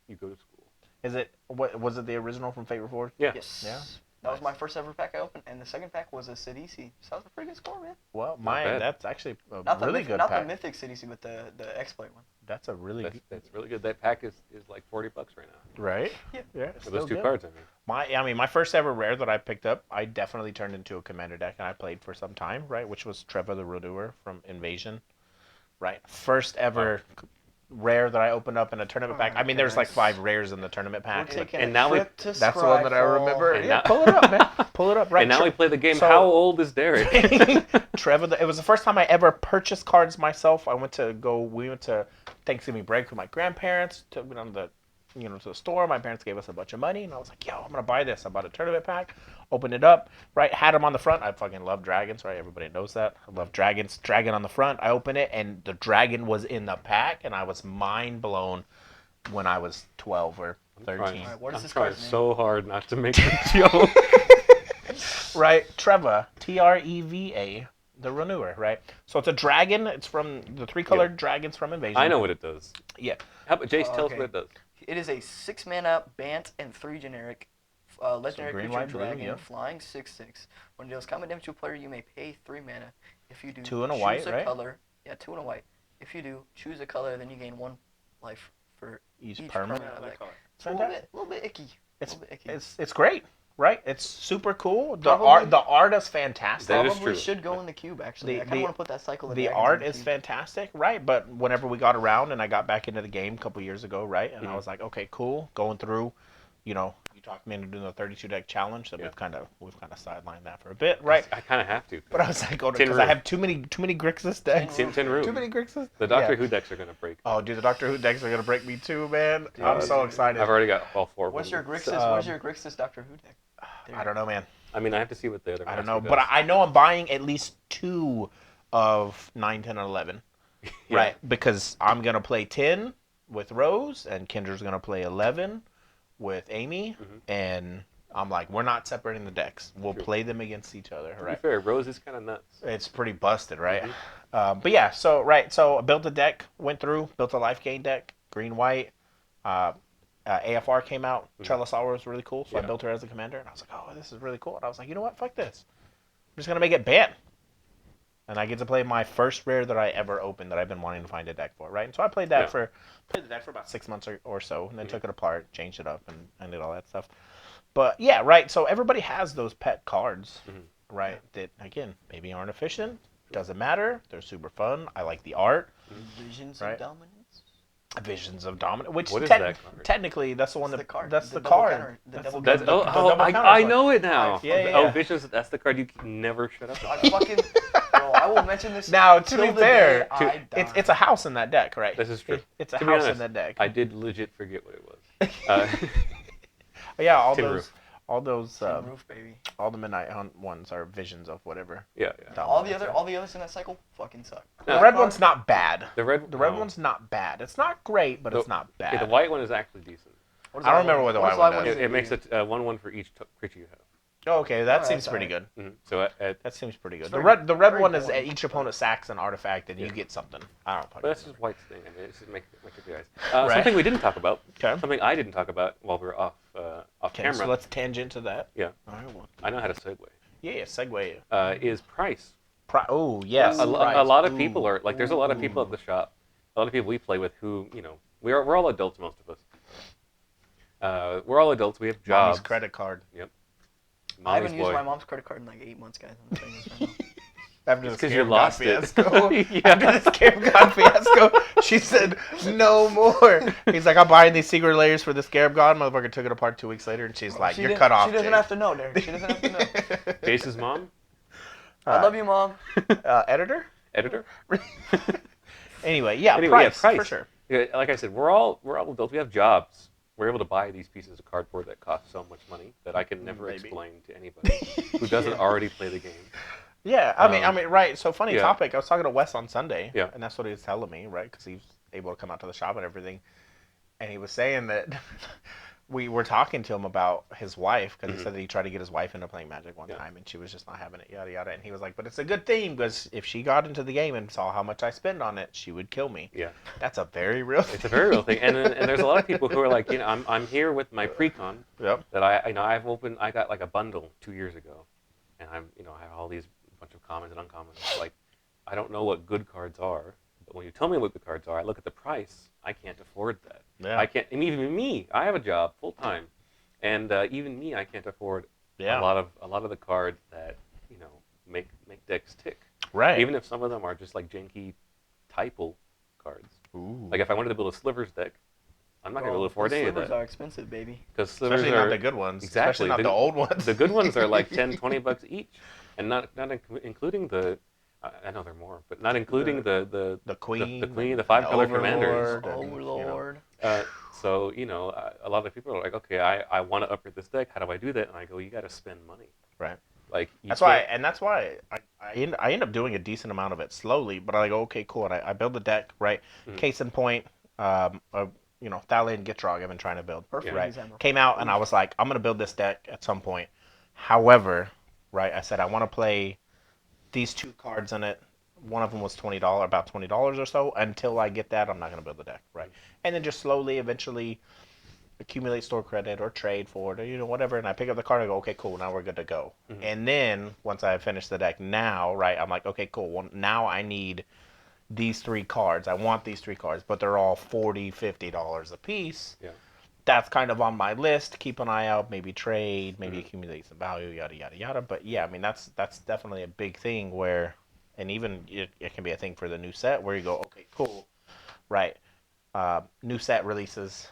B: you go to school?
C: Is it what was it the original from Fate Reforged?
B: Yeah.
A: Yes.
C: Yeah?
A: That was my first ever pack I opened, and the second pack was a CDC. So that was a pretty good score, man.
C: Well,
B: bad.
C: that's actually a
A: Not the
C: really
A: myth-
C: good
A: not
C: pack.
A: the mythic CDC, but the exploit one.
C: That's a really good,
B: That's really good. That pack is like $40 right now.
C: right?
A: Yeah.
C: Yeah.
B: For those
C: still
B: two
C: good.
B: cards, I mean.
C: My first ever rare that I picked up, I definitely turned into a commander deck, and I played for some time, right? Which was Trevor the Redoer from Invasion, right? First ever rare that I opened up in a tournament pack. I mean, there's like
A: goodness.
C: 5 rares in the tournament
A: We're
C: pack. but
A: taking
B: and
A: a
B: now we-
A: trip to
C: that's the one that I
A: Scryfall.
C: remember.
B: And
C: Yeah,
B: now-
C: pull it up, man. Pull it up, right?
B: And now we play the game.
C: so-
B: How old is Derek?
C: Trevor, it was the first time I ever purchased cards myself. We went to Thanksgiving break with my grandparents. Took me on the to the store. My parents gave us a bunch of money, and I was like, yo, I'm gonna buy this. I bought a tournament pack, opened it up, right? Had them on the front. I fucking love dragons, right? Everybody knows that. I love dragons. Dragon on the front. I opened it, and the dragon was in the pack, and I was mind blown when I was 12 or 13.
A: Alright, what is
B: I'm
A: this
B: trying
A: card's name?
B: so hard not to make the joke.
C: Right, Treva, Treva, the Renewer, right? So it's a dragon. It's from the three-colored dragons from Invasion.
B: I know what it does.
C: Yeah.
B: How about Jace? Tell us
A: okay.
B: what it does.
A: It is a 6 mana Bant and 3 generic legendary
C: green,
A: creature
C: white, blue,
A: dragon
C: yeah.
A: flying 6/6. When it deals combat damage to a player, you may pay 3 mana. If you do,
C: 2 and a
A: choose
C: white,
A: a
C: right?
A: color. Yeah, 2 and a white. If you do, choose a color, then you gain 1 life for
C: Each
A: each
C: permanent.
A: permanent of that card.
C: It's
A: A
C: fantastic.
A: little bit icky.
C: It's
A: a little bit icky.
C: it's great, right? It's super cool.
A: Probably-
C: The art is fantastic.
B: That is
A: Probably
B: true.
A: should go in the cube, actually.
C: The-
A: I kind of want to put that cycle of
C: The
A: dragons
C: art
A: in the
C: is
A: cube.
C: fantastic, right? But whenever we got around and I got back into the game a couple years ago, right? And I was like, okay, cool. Going through, you talked me into doing the 32 deck challenge. That we've kind of sidelined that for a bit, right?
B: I kind of have to.
C: But I was like, because
B: Tin
C: I
B: Roof.
C: have too many Grixis decks.
B: Tin Roof.
C: Too many Grixis.
B: The Doctor
C: Yeah.
B: Who decks are gonna break.
C: Oh, dude, the Doctor Who decks are gonna break me too, man.
A: Dude,
C: I'm so excited.
B: I've already got all 4 of them.
A: What's your Grixis?
C: Um,
A: What's your Grixis Doctor Who deck?
C: I don't know, man.
B: I mean, I have to see what the other.
C: I don't
B: master
C: know, but
B: does.
C: I know I'm buying at least 2 of 9, 10, and 11,
B: Yeah.
C: right? Because I'm gonna play 10 with Rose, and Kendra's gonna play 11 with Amy, and I'm like, we're not separating the decks. We'll
B: True.
C: play them against each other,
B: To be
C: right?
B: fair, Rose is kind of nuts.
C: It's pretty busted, right? But yeah, so I built a deck, went through, built a life gain deck, green white. AFR came out. Trellisaur was really cool, so I
B: Yeah.
C: built her as a commander, and I was like, oh, this is really cool. And I was like, you know what? Fuck this. I'm just gonna make it ban. And I get to play my first rare that I ever opened that I've been wanting to find a deck for, right? And so I played that played the deck for about 6 months or so, and then took it apart, changed it up, and did all that stuff. But yeah, right. So everybody has those pet cards, right? That again maybe aren't efficient. Doesn't matter. They're super fun. I like the art.
A: Visions
C: Right.
A: of Dominance.
C: Visions of Dominant, which
B: What is that card?
C: technically that's the one
A: That's
C: that
A: the card.
C: that's the
A: double
C: card.
A: counter- the
C: That's
A: double
C: the-
B: That's,
A: counter.
C: the double
B: I
C: counter
B: know it now.
C: Yeah,
B: Oh,
C: yeah.
B: Visions. That's the card you can never shut up.
A: I fucking. Bro, I will mention this.
C: Now, to
A: till
C: be
A: the
C: fair,
A: day I die.
C: It's a house in that deck, right?
B: This is true.
C: It's a
B: To be
C: house in
B: honest,
C: that deck.
B: I did legit forget what it was.
C: Yeah, all
B: Tin
C: those
B: Roof.
C: all those
A: Tin Roof, baby.
C: all the Midnight Hunt ones are visions of whatever.
B: Yeah.
A: All the others in that cycle fucking suck.
C: The
B: No,
C: red one's not bad.
B: The red.
C: The red one's not bad. It's not great, but it's not bad.
B: Yeah, the white one is actually decent.
A: What is
C: I don't
A: that
C: remember what the
A: does
C: white one
A: do?
C: does.
B: It makes it 1/1 for each creature you have.
C: Oh, okay, that
A: Oh,
C: seems
A: that's
C: pretty
A: alright.
C: good.
B: So
C: That seems pretty good.
A: It's
C: The
A: very-
C: red
A: very
C: one is
A: boring,
C: each opponent sacks an artifact and you
B: Yeah.
C: get something. I don't know.
B: but that's just White's thing. I mean, it's just make it guys.
C: Right.
B: Something we didn't talk about.
C: Okay.
B: Something I didn't talk about while we were off
C: Okay,
B: camera.
C: so let's tangent to that.
B: Yeah.
C: All right, well,
B: I know how to segue.
C: yeah, segue.
B: Is price.
C: Oh, yes.
B: A
C: price.
B: lot of
C: Ooh.
B: people are like. There's a lot of people at the shop. A lot of people we play with who we're all adults, most of us. We're all adults. We have jobs.
C: Mommy's credit card.
A: I haven't
B: Mommy's
A: used
B: boy.
A: my mom's credit card in like 8 months, guys. I'm saying this right now.
C: After
B: It's
C: the
B: 'cause you
C: Scam God
B: lost it.
C: fiasco.
B: Yeah.
C: After the Scam God fiasco, she said, no more. He's like, I'm buying these secret layers for the Scarab God. Motherfucker took it apart 2 weeks later, and she's like,
A: She
C: you're
A: didn't-
C: cut off.
A: She doesn't
C: Jake."
A: have to know, Derek. She doesn't have to know.
B: Jace's mom,
A: I love you, mom.
C: Editor?
B: editor.
C: Anyway, yeah,
B: Anyway,
C: price,
B: price.
C: for sure.
B: Yeah, like I said, we're all adults. We have jobs. We're able to buy these pieces of cardboard that cost so much money that I can never
C: Maybe.
B: explain to anybody who doesn't already play the game.
C: Yeah, I mean, right. So funny
B: yeah.
C: topic. I was talking to Wes on Sunday,
B: Yeah.
C: and that's what he was telling me, right? Because he was able to come out to the shop and everything, and he was saying that we were talking to him about his wife because he said that he tried to get his wife into playing Magic one time, and she was just not having it, yada yada. And he was like, "But it's a good thing because if she got into the game and saw how much I spend on it, she would kill me."
B: Yeah,
C: That's a very real thing.
B: it's a very real thing, and there's a lot of people who are like, I'm here with my pre-con
C: Yep.
B: that I got like a bundle 2 years ago, and I have all these bunch of commons and uncommons. It's like, I don't know what good cards are, but when you tell me what good cards are, I look at the price. I can't afford that.
C: Yeah.
B: I can't, and even me, I have a job full time, and even me, I can't afford
C: Yeah.
B: a lot of the cards that make decks tick.
C: Right.
B: Even if some of them are just like janky typo cards.
C: Ooh.
B: Like if I wanted to build a slivers deck, I'm not going to be able to afford any of
A: Slivers
B: that.
A: are expensive, baby.
B: Because slivers
C: Especially
B: are
C: not the good ones.
B: Exactly.
C: Especially not the old ones.
B: The good ones are like 10, 20 bucks each, and not including the. I know they're more, but not including the
C: the queen,
B: the 5 color
C: Overlord,
B: commanders.
C: and,
A: Overlord.
B: So a lot of people are like, okay, I want to upgrade this deck. How do I do that? And I go, you got to spend money.
C: Right.
B: Like
C: That's why I end up doing a decent amount of it slowly. But I go, okay, cool. And I build the deck, right?
B: Mhm.
C: Case in point, Thalian Gitrog I've been trying to build.
A: Perfect
C: Right.
A: example.
C: Came out and I was like, I'm gonna build this deck at some point. However, right, I said I want to play these 2 cards in it. One of them was $20, about $20 or so. Until I get that, I'm not gonna build the deck, right? And then just slowly, eventually, accumulate store credit or trade for it or whatever. And I pick up the card. I go, okay, cool. Now we're good to go.
B: Mhm.
C: And then once I finish the deck, now, right, I'm like, okay, cool. Well, now I need these 3 cards. I want these 3 cards, but they're all $40, $50 a piece.
B: Yeah.
C: That's kind of on my list. Keep an eye out. Maybe trade. Maybe
B: Mhm.
C: accumulate some value. Yada yada yada. But yeah, I mean that's definitely a big thing where, and even it can be a thing for the new set where you go, okay, cool, right. New set releases.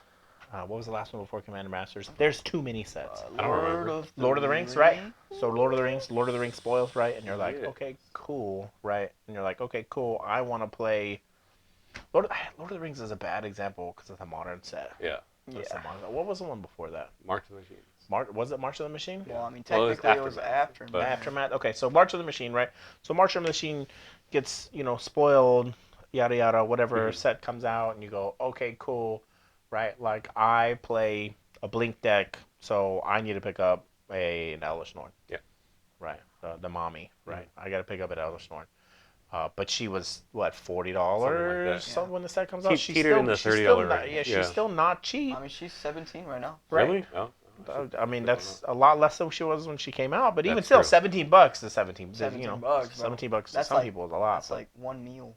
C: What was the last one before Commander Masters? There's too many sets.
B: I don't remember.
C: Lord of the Rings, right? So Lord of the Rings spoils, right? And you're like,
B: Yeah.
C: okay, cool, right? And you're like, okay, cool. I want to play. Lord of the Rings is a bad example because of the modern set.
B: Yeah.
C: That's the modern- What was the one before that?
B: March of the Machines.
C: Was it March of the Machine?
A: Well, I mean,
B: Well, it was
A: technically it was
B: Aftermath,
A: Aftermath.
B: but-
C: Aftermath. Okay, so March of the Machine, right? So March of the Machine gets spoiled, yada yada, whatever
B: Mhm.
C: set comes out, and you go, okay, cool, right? Like I play a Blink deck, so I need to pick up an Elvish Norn.
B: Yeah.
C: Right. The mommy, right? I got to pick up an Elvish Norn. But she was what, $40
B: Something like
A: that.
C: when the set comes
B: Te-
C: out. She's
B: teetered
C: still
B: in the
C: she's
B: $30
C: still not,
B: range.
C: yeah, she's
B: Yeah.
C: still not cheap.
A: I mean, she's 17 right now.
C: Right.
B: Really? Oh.
C: I mean, that's a lot less than she was when she came out. But even
B: That's
C: still,
B: true.
C: $17 to 17.
A: $17, bro.
C: $17 to
A: That's
C: some
A: like-
C: people is a lot.
A: That's like one meal.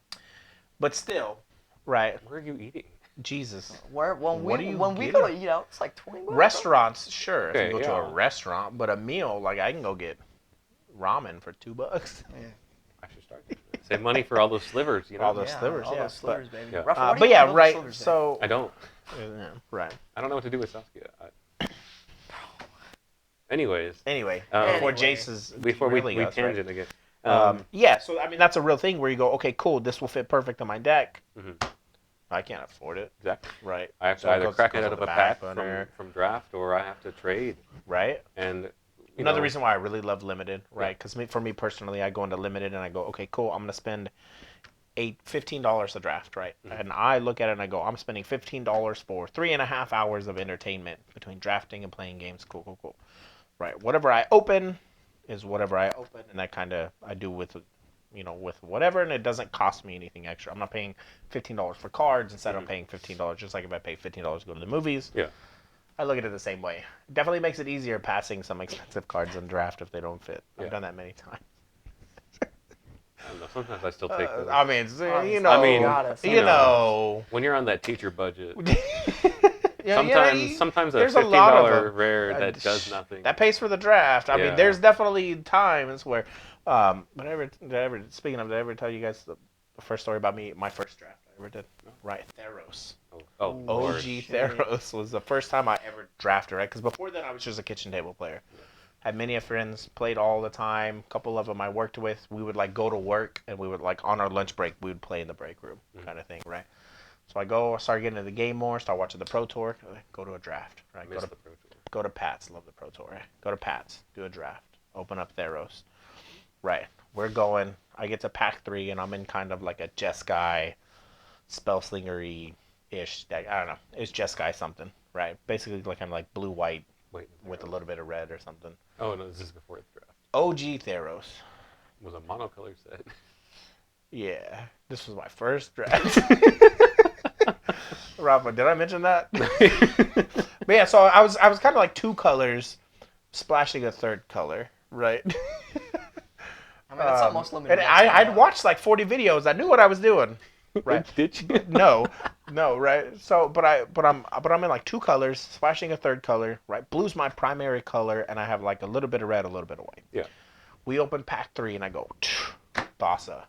C: But still, right?
B: Where are you eating?
C: Jesus.
A: When
C: What are
A: we
C: you
A: when we
C: getting?
A: go to eat out, it's like 20 bucks.
C: Restaurants, sure. If
B: Okay,
C: you go to a
B: yeah.
C: restaurant, but a meal, like I can go get ramen for $2.
A: Yeah.
B: I should start. Save money for all those slivers,
C: All those
A: Yeah,
C: slivers,
A: all
C: yeah,
A: those slivers, baby.
B: yeah.
A: Rafa, what do
C: but
A: you
C: yeah,
A: think
C: right.
A: about those slivers,
C: So
B: I don't.
C: yeah, right.
B: I don't know what to do with Saskia. Anyways,
C: Anyway,
B: Um,
C: before
A: Anyway.
C: Jace is
B: before we
C: derailing us, right?
B: tangent again.
C: Yeah, so I mean that's a real thing where you go, okay, cool, this will fit perfect on my deck.
B: Mhm.
C: I can't afford it,
B: Exactly.
C: right?
B: I have to
C: So it
B: either
C: goes-
B: crack it
C: goes
B: out
C: on
B: of
C: the
B: a
C: back
B: pack
C: burner.
B: from draft, or I have to trade.
C: Right.
B: And
C: Another reason why I really love limited, right? Because for me personally, I go into limited and I go, okay, cool, I'm gonna spend $15 a draft, right?
B: Mhm.
C: And I look at it and I go, I'm spending $15 for 3.5 hours of entertainment between drafting and playing games. Cool, cool, cool. Right. Whatever I open is whatever I open, and that kind of I do with whatever, and it doesn't cost me anything extra. I'm not paying $15 for cards instead of
B: Mhm.
C: paying $15, just like if I pay $15 to go to the movies.
B: Yeah.
C: I look at it the same way. It definitely makes it easier passing some expensive cards in draft if they don't fit.
B: Yeah.
C: I've done that many times.
B: I don't know, sometimes I still take those.
C: I mean,
A: I
B: mean,
C: you know.
B: When you're on that teacher budget,
C: Yeah,
B: sometimes a
C: there's a lot of
B: $15
C: them.
B: rare that does nothing.
C: That pays for the draft. I
B: Yeah.
C: mean, there's definitely times where, speaking of, did I ever tell you guys the first story about me, my first draft I ever did?
B: No.
C: Right, Theros.
B: Oh,
A: Ooh.
B: Lord.
C: OG
A: shit.
C: Theros was the first time I ever drafted, right? Because before then, I was just a kitchen table player. Had many friends, played all the time. A couple of them I worked with. We would like go to work, and we would like on our lunch break, we would play in the break room, kind of thing, right? So I start getting into the game more, start watching the Pro Tour, go to a draft, right?
B: Miss the Pro Tour.
C: Go to Pat's, love the Pro Tour, right? Go to Pat's, do a draft, open up Theros, right? We're going. I get to pack 3, and I'm in kind of like a Jeskai, Spellslinger-y-ish deck. I don't know. It's Jeskai something, right? Basically, like I'm like blue-white
B: Wait.
C: with a little bit of red or something.
B: Oh, no, this is before the draft.
C: OG Theros.
B: It was a monocolor set.
C: Yeah, this was my first draft. Rafa, did I mention that? But yeah, so I was kind of like 2 colors, splashing a 3rd color, right?
A: I mean, it's almost limited.
C: And I'd watched like 40 videos. I knew what I was doing. Right?
B: Did you?
C: No, right? So, but I'm in like 2 colors, splashing a 3rd color, right? Blue's my primary color, and I have like a little bit of red, a little bit of white.
B: Yeah.
C: We open pack 3, and I go, Thassa,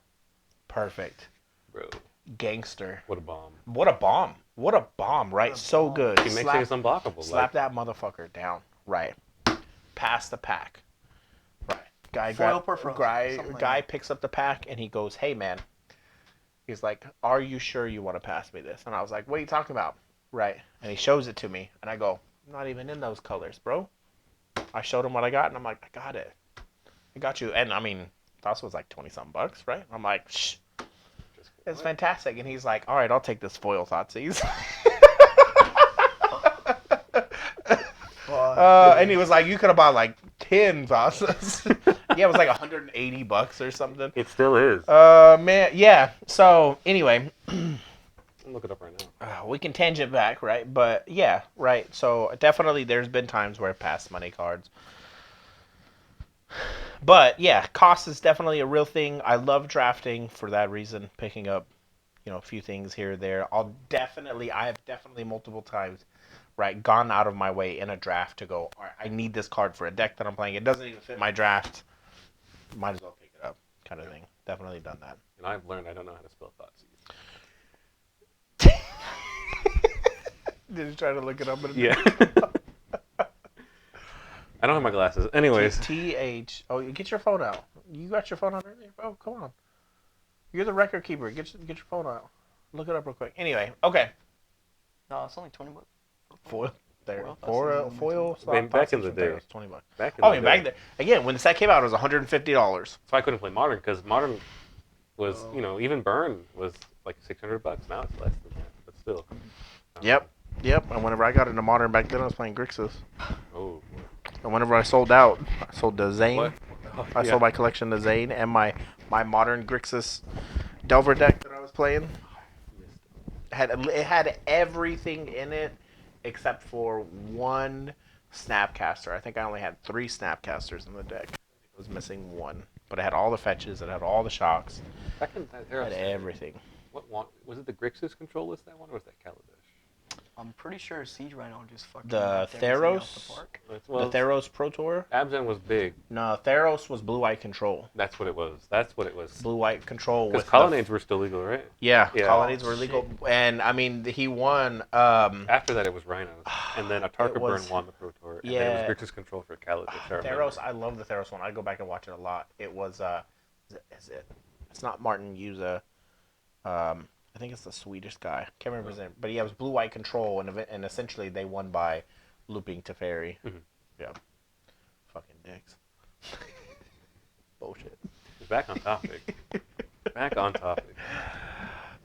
C: perfect,
B: Bro,
C: gangster.
B: what a bomb.
C: What a bomb! What a bomb! Right?
A: What a
C: So
A: bomb.
C: good.
B: He makes things unblockable.
C: Slap that motherfucker down. Right. Pass the pack. Right.
A: Foil per frozen, something like
C: Guy
A: that.
C: picks up the pack and he goes, "Hey man." He's like, "Are you sure you want to pass me this?" And I was like, "What are you talking about?" right? And he shows it to me, and I go, I'm not even in those colors, bro. I showed him what I got, and I'm like, I got it. I got you. And I mean, Thoughts was like 20-something bucks, right? I'm like, shh. It's fantastic. And he's like, all right, I'll take this foil, Thoughtsy. And he was like, you could have bought like 10 Thoughts's. Yeah, it was like $180 or something.
B: It still is.
C: Man, yeah. So anyway,
B: I'll look it up right now.
C: we can tangent back, right? But yeah, right. So definitely, there's been times where I passed money cards. But yeah, cost is definitely a real thing. I love drafting for that reason, picking up, a few things here or there. I have definitely multiple times, right, gone out of my way in a draft to go, all right, I need this card for a deck that I'm playing. It doesn't even fit my draft. Might as well pick it up, kind of thing. Definitely done that.
B: And I've learned I don't know how to spell Thoughtsy.
C: Did you try to look it up?
B: Yeah. I don't have my glasses. Anyways.
C: TH. Oh, you get your phone out. You got your phone out earlier? Oh, come on. You're the record keeper. Get your phone out. Look it up real quick. Anyway, okay.
A: No, it's only $20.
C: Foil. There.
A: Foil.
B: Back in the day.
C: $20.
B: Back in
C: Oh,
B: the
C: yeah,
B: day.
C: back then. Again, when the set came out, it was $150.
B: So I couldn't play Modern because Modern was, even Burn was like $600. Now it's less than that, but still.
C: Yep. And whenever I got into Modern back then, I was playing Grixis.
B: Oh.
C: And whenever I sold out, I sold the Zane.
B: What? Oh,
C: I sold my collection to Zane and my Modern Grixis Delver deck that I was playing. It had everything in it except for one Snapcaster. I think I only had 3 Snapcasters in the deck. It was missing one. But it had all the fetches, it had all the shocks.
B: Back in that
C: It had everything.
B: Was it the Grixis control list, that one, or was that Kaladesh?
A: I'm pretty sure Siege Rhino just fucking
C: The
A: knocked everything out
C: Theros?
A: the park.
B: Well,
C: The Theros Pro Tour?
B: Abzan was big.
C: No, Theros was blue-white control.
B: That's what it was.
C: Blue-white control
B: Because
C: with
B: colonnades were still legal, right?
C: Yeah,
B: Yeah.
C: colonnades were legal. And, I mean, he won...
B: After that, it was Rhinos. And then Atarka Burn won the Pro Tour. And then it was Grixis control for Kaladesh.
C: Theros, I love the Theros one. I go back and watch it a lot. It was, it's not Martin Yuza. I think it's the Swedish guy. Can't remember his name. But yeah, it was blue-white control, and essentially they won by looping Teferi.
B: Mm-hmm.
C: Yeah. Fucking dicks. Bullshit.
B: Back on topic.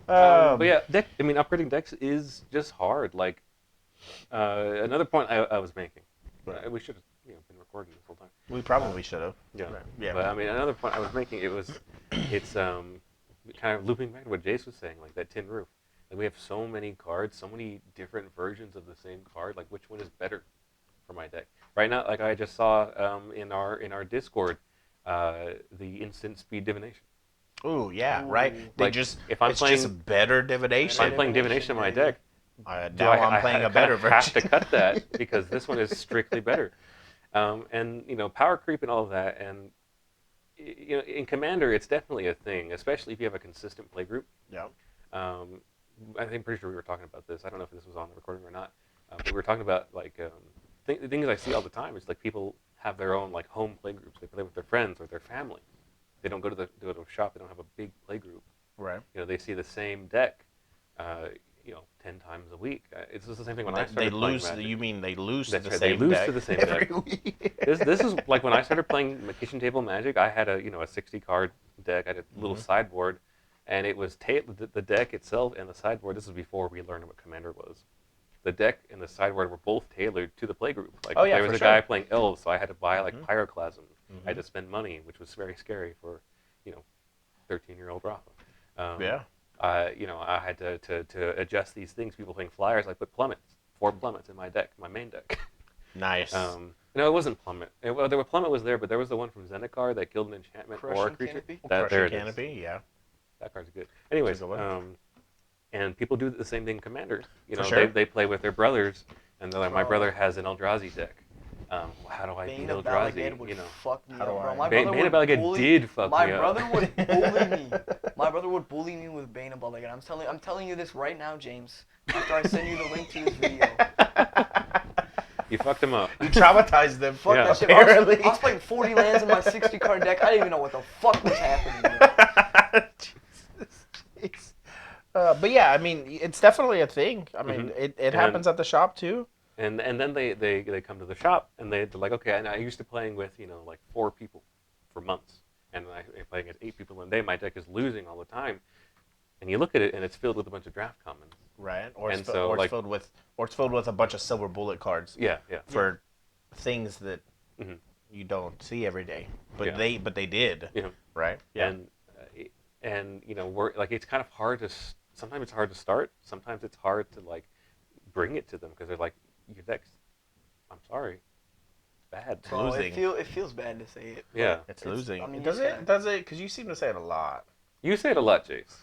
B: But yeah, upgrading decks is just hard. Like, another point I was making.
C: Right.
B: We should have been recording this whole time.
C: We probably should have.
B: Yeah.
C: Right. Yeah.
B: But another point I was making, it's kind of looping back to what Jace was saying, like that tin roof. Like, we have so many cards, so many different versions of the same card. Like, which one is better for my deck? Right now, like I just saw in our Discord, the instant speed divination.
C: Ooh, yeah,
A: Ooh.
C: right.
B: It's just
C: better divination.
B: If I'm playing divination in my deck,
C: now I'm playing a better version.
B: I have to cut that because this one is strictly better. And power creep and all of that, and in Commander, it's definitely a thing, especially if you have a consistent play group.
C: Yeah.
B: I'm pretty sure we were talking about this. I don't know if this was on the recording or not, but we were talking about the things I see all the time is like people have their own like home play groups. They play with their friends or their family. They don't go to a shop. They don't have a big play group.
C: Right.
B: They see the same deck, 10 times a week. It's just the same thing when I started playing Magic.
C: You mean they lose to
B: That's
C: the
B: right,
C: same
B: they lose
C: deck
B: to the same
C: every
B: deck.
C: week?
B: This is like when I started playing kitchen table Magic. I had a 60 card deck. I had a little sideboard, and it was the deck itself and the sideboard. This was before we learned what Commander was. The deck and the sideboard were both tailored to the play group. Like there was a guy playing elves, so I had to buy like Pyroclasm. I had to spend money, which was very scary for 13-year-old Rafa.
C: Yeah.
B: I had to adjust these things. People playing flyers, I put plummets, 4 plummets in my deck, my main deck.
C: Nice.
B: No, it wasn't plummet. Plummet was there, but there was the one from Zendikar that killed an enchantment or a creature.
C: Crushing Canopy, yeah.
B: That card's good. Anyways, and people do the same thing in Commander. They play with their brothers, and they're like, my brother has an Eldrazi deck. How do I beat Eldrazi?
A: Fuck me up, bro.
B: Bane of Balagad did fuck me up.
A: My brother would bully me. My brother would bully me with Bane of Balagad. I'm telling you this right now, James. After I send you the link to this video.
B: You fucked him up.
C: You traumatized them.
A: Fuck that shit. I was playing 40 lands in my 60 card deck. I didn't even know what the fuck was happening.
C: Jesus. But yeah, I mean, it's definitely a thing. I mean,
B: Mhm.
C: it
B: And
C: happens
B: then-
C: at the shop too.
B: And then they come to the shop and they're like, okay, and I used to playing with like 4 people for months, and I'm playing against 8 people in a day. My deck is losing all the time, and you look at it and it's filled with a bunch of draft commons.
C: Right. Or
B: And
C: it's,
B: so,
C: or it's
B: like-
C: filled with a bunch of silver bullet cards
B: Yeah, yeah.
C: for things that
B: Mhm.
C: you don't see every day. But
B: Yeah.
C: they did.
B: Yeah.
C: Right.
B: And we're like, it's kind of hard to sometimes it's hard to start. Sometimes it's hard to like bring it to them because they're like, your deck's, I'm sorry, bad.
C: It's
A: Oh,
C: losing.
A: it feels bad to say it. but
B: Yeah.
C: It's losing.
A: I mean,
C: Does
A: you just
C: it? Does it? Because you seem to say it a lot.
B: You say it a lot, Jace.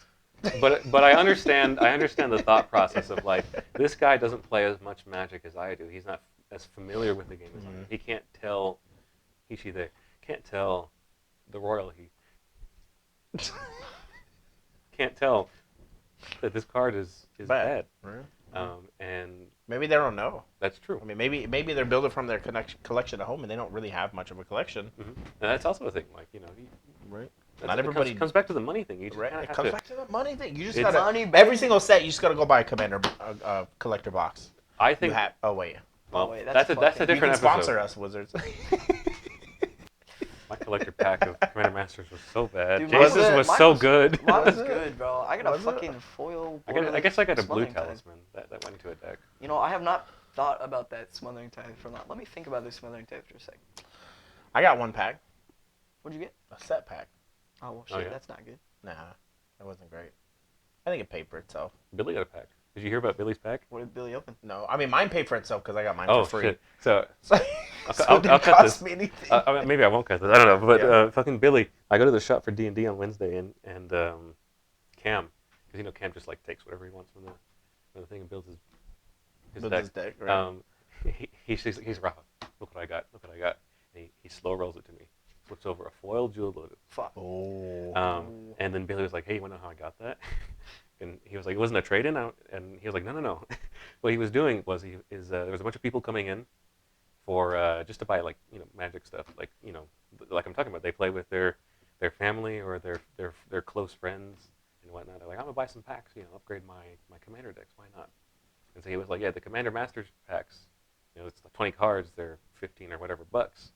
B: But I understand the thought process of like, this guy doesn't play as much Magic as I do. He's not as familiar with the game as I am. He can't tell she there can't tell the royal he can't tell that this card is bad.
C: Right.
B: And
C: Maybe they don't know.
B: that's true.
C: I mean, maybe they're building from their collection at home, and they don't really have much of a collection.
B: And that's also a thing. Like
C: Right.
B: Not
C: everybody-
B: comes back to the money thing. You just
C: Right.
B: kinda
C: It
B: have
C: comes
B: to.
C: back to the money thing. You just
B: It's-
C: gotta
A: Money,
C: every
A: baby.
C: single set. You just gotta go buy a commander collector box.
B: I
C: You
B: think.
C: have. Oh wait.
B: Well,
A: Oh, wait,
B: that's a
A: fucking-
B: different
C: You can sponsor
B: episode.
C: us, Wizards.
B: My collector pack of Commander Masters was so bad.
A: Dude,
B: Jace's
C: mine
B: was
A: mine
B: so good.
A: Mine was
C: Was it?
A: good, bro. I got a
C: Was it?
A: fucking foil.
B: I guess I got a blue
A: Smothering Tithe.
B: talisman that went into a deck.
A: You know, I have not thought about that Smothering Tithe for a lot. Let me think about this Smothering Tithe for a sec.
C: I got one pack,
A: What'd you get?
C: a set pack.
A: Oh, well, shit,
B: Oh, yeah?
A: that's not good.
C: Nah, that wasn't great. I think it paid for itself.
B: Billy got a pack. Did you hear about Billy's pack?
A: What did Billy open?
C: No, I mean mine paid for itself because I got mine
B: Oh
C: for free.
B: shit! So
C: So,
B: I'll
C: it didn't
B: cut
C: cost
B: this.
C: me anything.
B: Maybe I won't cut this. I don't know. But
C: Yeah.
B: fucking Billy, I go to the shop for D&D on Wednesday, and Cam, because Cam just like takes whatever he wants from the thing and builds his
C: With
B: deck.
C: this deck, right?
B: He's Rafa. Look what I got. And he slow rolls it to me. Flips over a foil jewel loaded.
A: Fuck.
C: Oh.
B: And then Billy was like, "Hey, you want to know how I got that?" And he was like, "It wasn't a trade-in." And he was like, "No." What he was doing was there was a bunch of people coming in for just to buy like Magic stuff, like like I'm talking about. They play with their family or their close friends and whatnot. They're like, "I'm gonna buy some packs, upgrade my Commander decks. Why not?" And so he was like, "Yeah, the Commander Masters packs. It's like 20 cards. They're 15 or whatever bucks."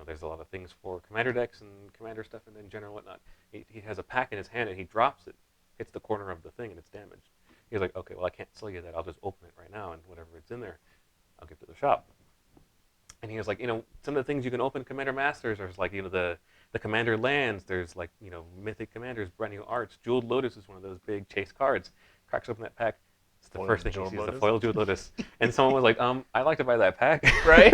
B: There's a lot of things for Commander decks and Commander stuff and in general whatnot. He has a pack in his hand and he drops it, hits the corner of the thing and it's damaged. He's like, okay, well I can't sell you that. I'll just open it right now and whatever it's in there, I'll give to the shop. And he was like, some of the things you can open Commander Masters are like, the Commander lands. There's like, Mythic Commanders, brand new arts. Jeweled Lotus is one of those big chase cards. Cracks open that pack. It's the
C: Foil
B: first thing he
C: Jeweled
B: sees, the
C: Lotus?
B: foil Jeweled Lotus. And someone was like, I'd like to buy that pack.
C: Right?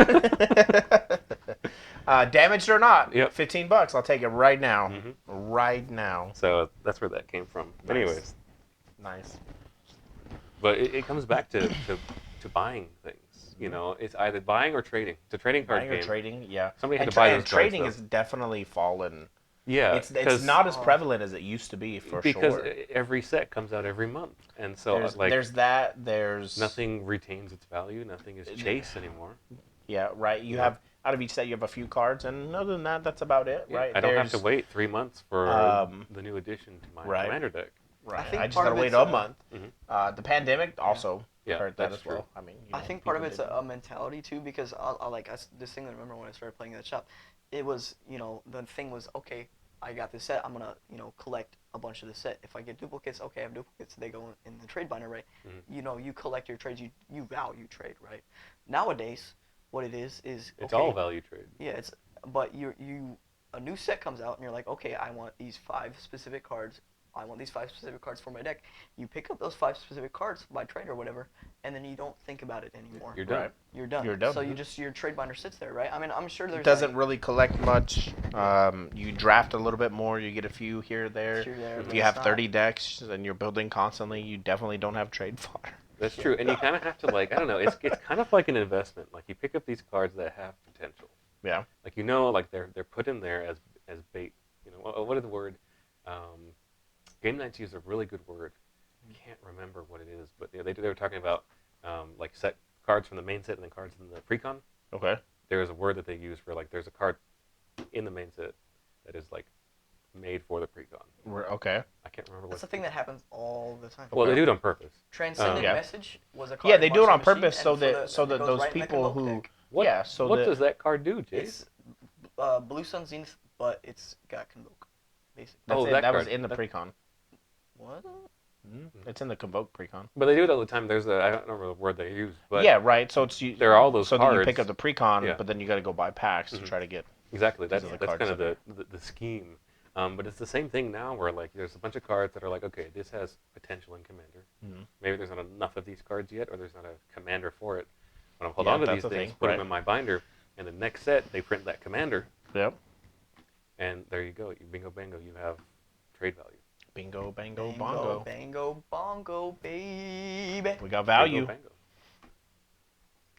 C: Damaged or not,
B: Yep.
C: $15. I'll take it right now.
B: Mhm.
C: Right now.
B: So that's where that came from.
C: Nice.
B: Anyways,
C: Nice.
B: but it comes back to buying things. It's either buying or trading. It's a trading card
C: Buying
B: game.
C: or trading, yeah.
B: Somebody had
C: And
B: to buy
C: and
B: those
C: trading
B: cards,
C: has definitely fallen.
B: Yeah,
C: It's not as prevalent as it used to be, for
B: because
C: sure.
B: every set comes out every month, and so
C: There's that. There's
B: nothing retains its value. Nothing is chase anymore.
C: Yeah, right. You have out of each set, you have a few cards, and other than that, that's about it,
B: Yeah,
C: right?
B: I don't have to
C: There's-
B: wait 3 months for the new addition to my
C: right.
B: Commander deck.
C: Right.
A: I think
C: I just
A: part
C: gotta
A: of
C: wait
A: it's,
C: a month.
B: Mhm.
C: The pandemic also
B: Yeah,
C: hurt that
B: that's
C: as well.
B: true.
C: I mean,
A: I think part of
C: people
A: it's
C: didn't-
A: a mentality too, because I distinctly remember when I started playing at that shop, it was the thing was, okay, I got this set, I'm gonna collect a bunch of the set. If I get duplicates, okay, I have duplicates, they go in the trade binder, right?
B: Mhm.
A: You collect your trades, you value trade, right? Nowadays, what it is
B: It's
A: okay,
B: all value trade.
A: yeah, but a new set comes out and you're like, okay, I want these 5 specific cards. I want these 5 specific cards for my deck. You pick up those 5 specific cards by trade or whatever, and then you don't think about it anymore.
B: You're done.
C: Right.
A: You're done.
C: You're done,
A: So
C: mhm.
A: your trade binder sits there, right? I mean, I'm sure there's
C: It doesn't really collect much. You draft a little bit more. You get a few here or there.
A: Here, there,
C: If
A: but
C: you
A: it's
C: have
A: not-
C: 30 decks and you're building constantly, you definitely don't have trade fodder.
B: That's true, and you kind of have to I don't know. It's kind of like an investment. Like you pick up these cards that have potential.
C: Yeah.
B: Like they're put in there as bait. What is the word? Game Nights used a really good word. I can't remember what it is, but they were talking about like set cards from the main set and then cards in the precon.
C: Okay.
B: There's a word that they use for there's a card in the main set that is like made for the precon.
C: Okay.
B: I can't remember
A: That's
B: what.
A: the thing that happens all the time.
B: Well, they do it on purpose.
A: Transcendent
C: Yeah.
A: Message was a card.
C: Yeah,
A: in
C: they do it on
A: Martian Machine,
C: purpose so
A: and for
C: that
A: the- it goes
C: those
A: right in the
C: people
A: Convoke
C: who
A: deck.
B: What,
C: yeah, so
B: what
C: that
B: does that card do, Jace?
A: It's Blue Sun Zenith, but it's got Convoke, basically.
C: that's
B: Oh,
C: it.
B: that
C: That was
B: card.
C: in the
B: That-
C: precon.
A: What?
C: It's in the Convoke precon.
B: But they do it all the time. There's a I don't remember the word they use, but
C: Yeah, right. So it's
B: there are all those
C: so that you pick
B: cards.
C: up the precon,
B: Yeah.
C: but then you got to go buy packs to
B: Mhm.
C: try to get.
B: Exactly. That's
C: These are the
B: that's
C: cards
B: kind of
C: that
B: the scheme. But it's the same thing now, where like there's a bunch of cards that are like, okay, this has potential in Commander.
C: Mhm.
B: Maybe there's not enough of these cards yet, or there's not a Commander for it. But I'll hold
C: Yeah,
B: on to
C: that's
B: these
C: the
B: things,
C: thing,
B: put
C: right.
B: them in my binder, and the next set they print that Commander,
C: Yep.
B: and there you go. You bingo bango. You have trade value.
C: Bingo, bango,
A: Bango,
C: bongo.
A: bango, bongo, baby.
C: We got value.
B: Bingo bango.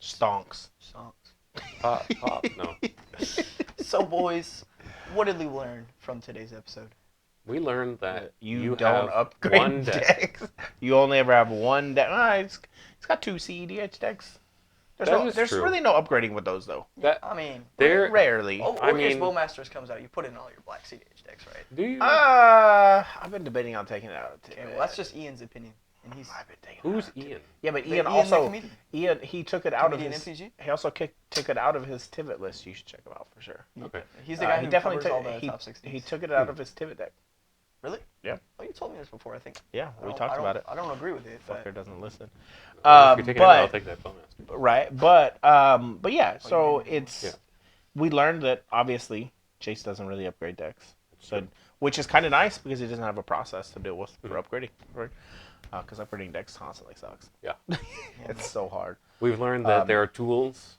C: Stonks.
A: Songs.
B: Pop pop. No,
A: So, boys, what did we learn from today's episode?
B: we learned that
C: You
B: have
C: don't upgrade
B: one deck.
C: decks. You only ever have one deck. It's got 2 CEDH decks.
B: That is
C: There's
B: true.
C: really no upgrading with those though.
B: That
A: I mean,
B: there.
C: Rarely.
A: oh,
B: I
A: Orcish
B: mean-
A: Bowmasters comes out. You put it in all your black CDH decks, right?
B: Do you?
C: I've been debating on taking it out.
A: Okay, well, that's just Ian's opinion, and he's
C: I've been taking
B: Who's
C: it out.
B: Ian?
C: Yeah, but
A: the
C: Ian
A: the
C: also
A: comedian.
C: he took it out of
A: Comedian
C: his.
A: MPG?
C: He also took it out of his Tivit list. You should check him out for sure.
B: Okay.
A: He's the guy
C: he
A: who
C: definitely
A: covers all
C: took
A: the
C: he,
A: top 16s.
C: he took it out of his Tivit deck.
A: Really?
C: Yeah.
A: Oh, you told me this before, I think.
C: Yeah,
A: I
C: we
A: don't-
C: talked
A: I don't-
C: about it.
A: I don't agree with it, but
C: Fucker doesn't listen.
B: Well, if you're taking it out, I'll
C: but
B: take that bonus.
C: right, but yeah. So
A: didn't.
C: it's
B: Yeah.
C: we learned that obviously Chase doesn't really upgrade decks, so which is kind of nice because he doesn't have a process to deal with for upgrading, right? Because upgrading decks constantly sucks.
B: Yeah.
C: It's so hard.
B: We've learned that
C: Um,
B: there are tools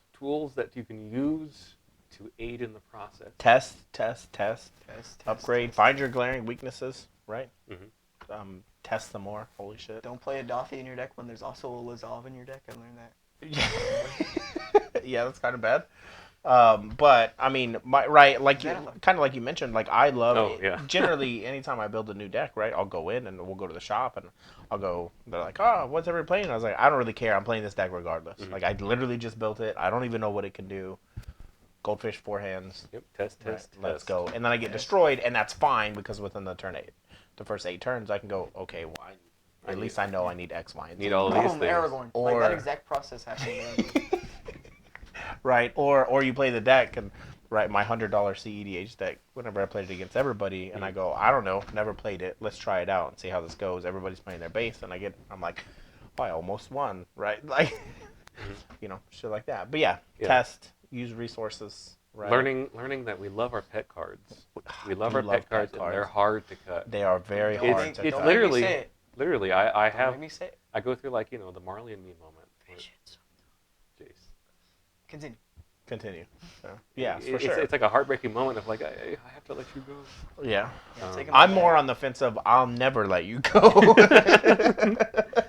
B: that you can use to aid in the process.
C: Test,
A: test,
C: upgrade,
A: test.
C: find your glaring weaknesses, right?
B: Mhm.
C: Test them more. Holy shit.
A: Don't play a Dothi in your deck when there's also a Lazov in your deck. I learned that.
C: Yeah, that's kind of bad. But I mean, like
A: Xenophon.
C: kind of like you mentioned, like I love.
B: Oh, yeah.
C: Generally, anytime I build a new deck, right, I'll go in and we'll go to the shop and I'll go. They're like, "Oh, what's everybody playing?" I was like, "I don't really care. I'm playing this deck regardless.
B: Mhm.
C: Like I literally just built it. I don't even know what it can do. Goldfish 4 hands.
B: Yep. Test.
C: Right, let's
B: test.
C: go. And then I get destroyed, and that's fine because within the turn 8, the first 8 turns, I can go. Okay, well, at least I know I need X, Y, and Z.
B: Need all of these
A: Boom,
B: things.
A: Aragorn.
C: Or-
A: like that exact process happened.
C: Right, or you play the deck and right my $100 CEDH deck. Whenever I played it against everybody, and I go, I don't know, never played it. Let's try it out and see how this goes. Everybody's playing their base, and I'm like, oh, I almost won, right? Like, shit like that. But yeah,
B: Yeah.
C: test, use resources. Right.
B: Learning that we love our pet cards. We love our pet cards, and they're hard to cut.
C: They are very
A: Don't
C: hard
A: make-
C: to
B: it's
C: cut.
A: don't make me
B: literally-
A: say it.
B: Literally, I
A: Don't
B: have
A: make me say it.
B: I go through like the Marley and me moment. where- Jeez.
A: Continue.
C: Continue. So, yeah, for
B: It's,
C: sure.
B: it's like a heartbreaking moment of like I have to let you go.
C: Yeah.
A: Yeah, take him
C: I'm
A: back.
C: more on the fence of I'll never let you go.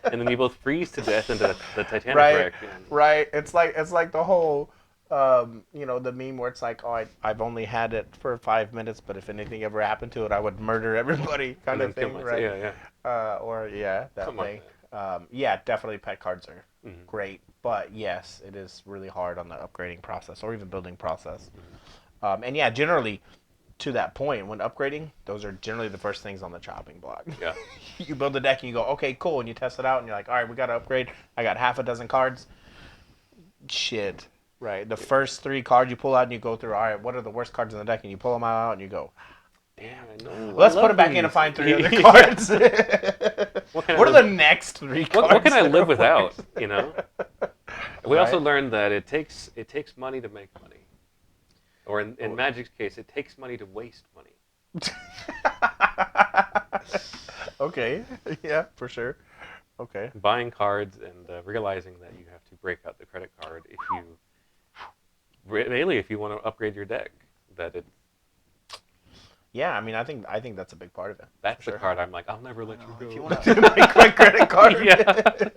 B: And then you both freeze to death into the Titanic
C: Right.
B: wreck. And
C: Right. It's like the whole the meme where it's like, oh, I've only had it for 5 minutes, but if anything ever happened to it, I would murder everybody, kind
B: and
C: of
B: then kill
C: thing,
B: myself.
C: right?
B: Yeah.
C: That
B: Something
C: thing.
B: like
C: Yeah, definitely pet cards are
B: Mhm.
C: great, but yes, it is really hard on the upgrading process or even building process. And yeah, generally, to that point, when upgrading, those are generally the first things on the chopping block.
B: Yeah.
C: You build the deck and you go, okay, cool, and you test it out and you're like, all right, we got to upgrade. I got half a dozen cards. Shit. Right. The first 3 cards you pull out and you go through, all right, what are the worst cards in the deck? And you pull them out and you go,
B: Damn, I know.
C: let's
B: I
C: put
B: love
C: it back in
B: these.
C: and find 3 other
B: Yeah.
C: cards.
B: What can I
C: What are
B: live-
C: the next 3 cards?
B: What can I
C: that
B: live
C: are
B: without?
C: worse?
B: We also
C: Right.
B: learned that it takes money to make money, or in Magic's case, it takes money to waste money.
C: Okay. Yeah, for sure. Okay.
B: Buying cards and realizing that you have to break out the credit card if you really if you want to upgrade your deck. That it
C: Yeah, I mean, I think that's a big part of it.
B: that's
C: For
B: the
C: sure.
B: card. I'm like, I'll never let
A: know,
B: you
A: if
B: go.
A: you wanna-
C: My credit card.
B: Yeah.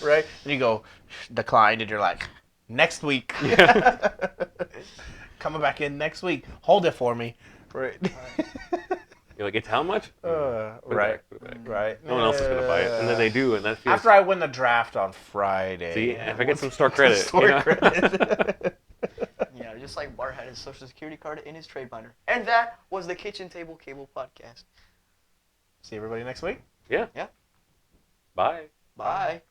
C: Right? And you go, declined, and you're like, next week.
B: Yeah.
C: Coming back in next week. Hold it for me. Right.
B: You're like, it's how much? Put it
C: right.
B: back, put it back.
C: Right.
B: No one else is gonna buy it, and then they do, and that feels.
C: After I win the draft on Friday.
B: See, if I get some store credit,
C: Store
B: you know?
C: credit.
A: Yeah, just like Bart had his social security card in his trade binder. And that was the Kitchen Table Cable podcast.
C: See everybody next week.
B: Yeah.
A: Yeah.
B: Bye.
A: Bye.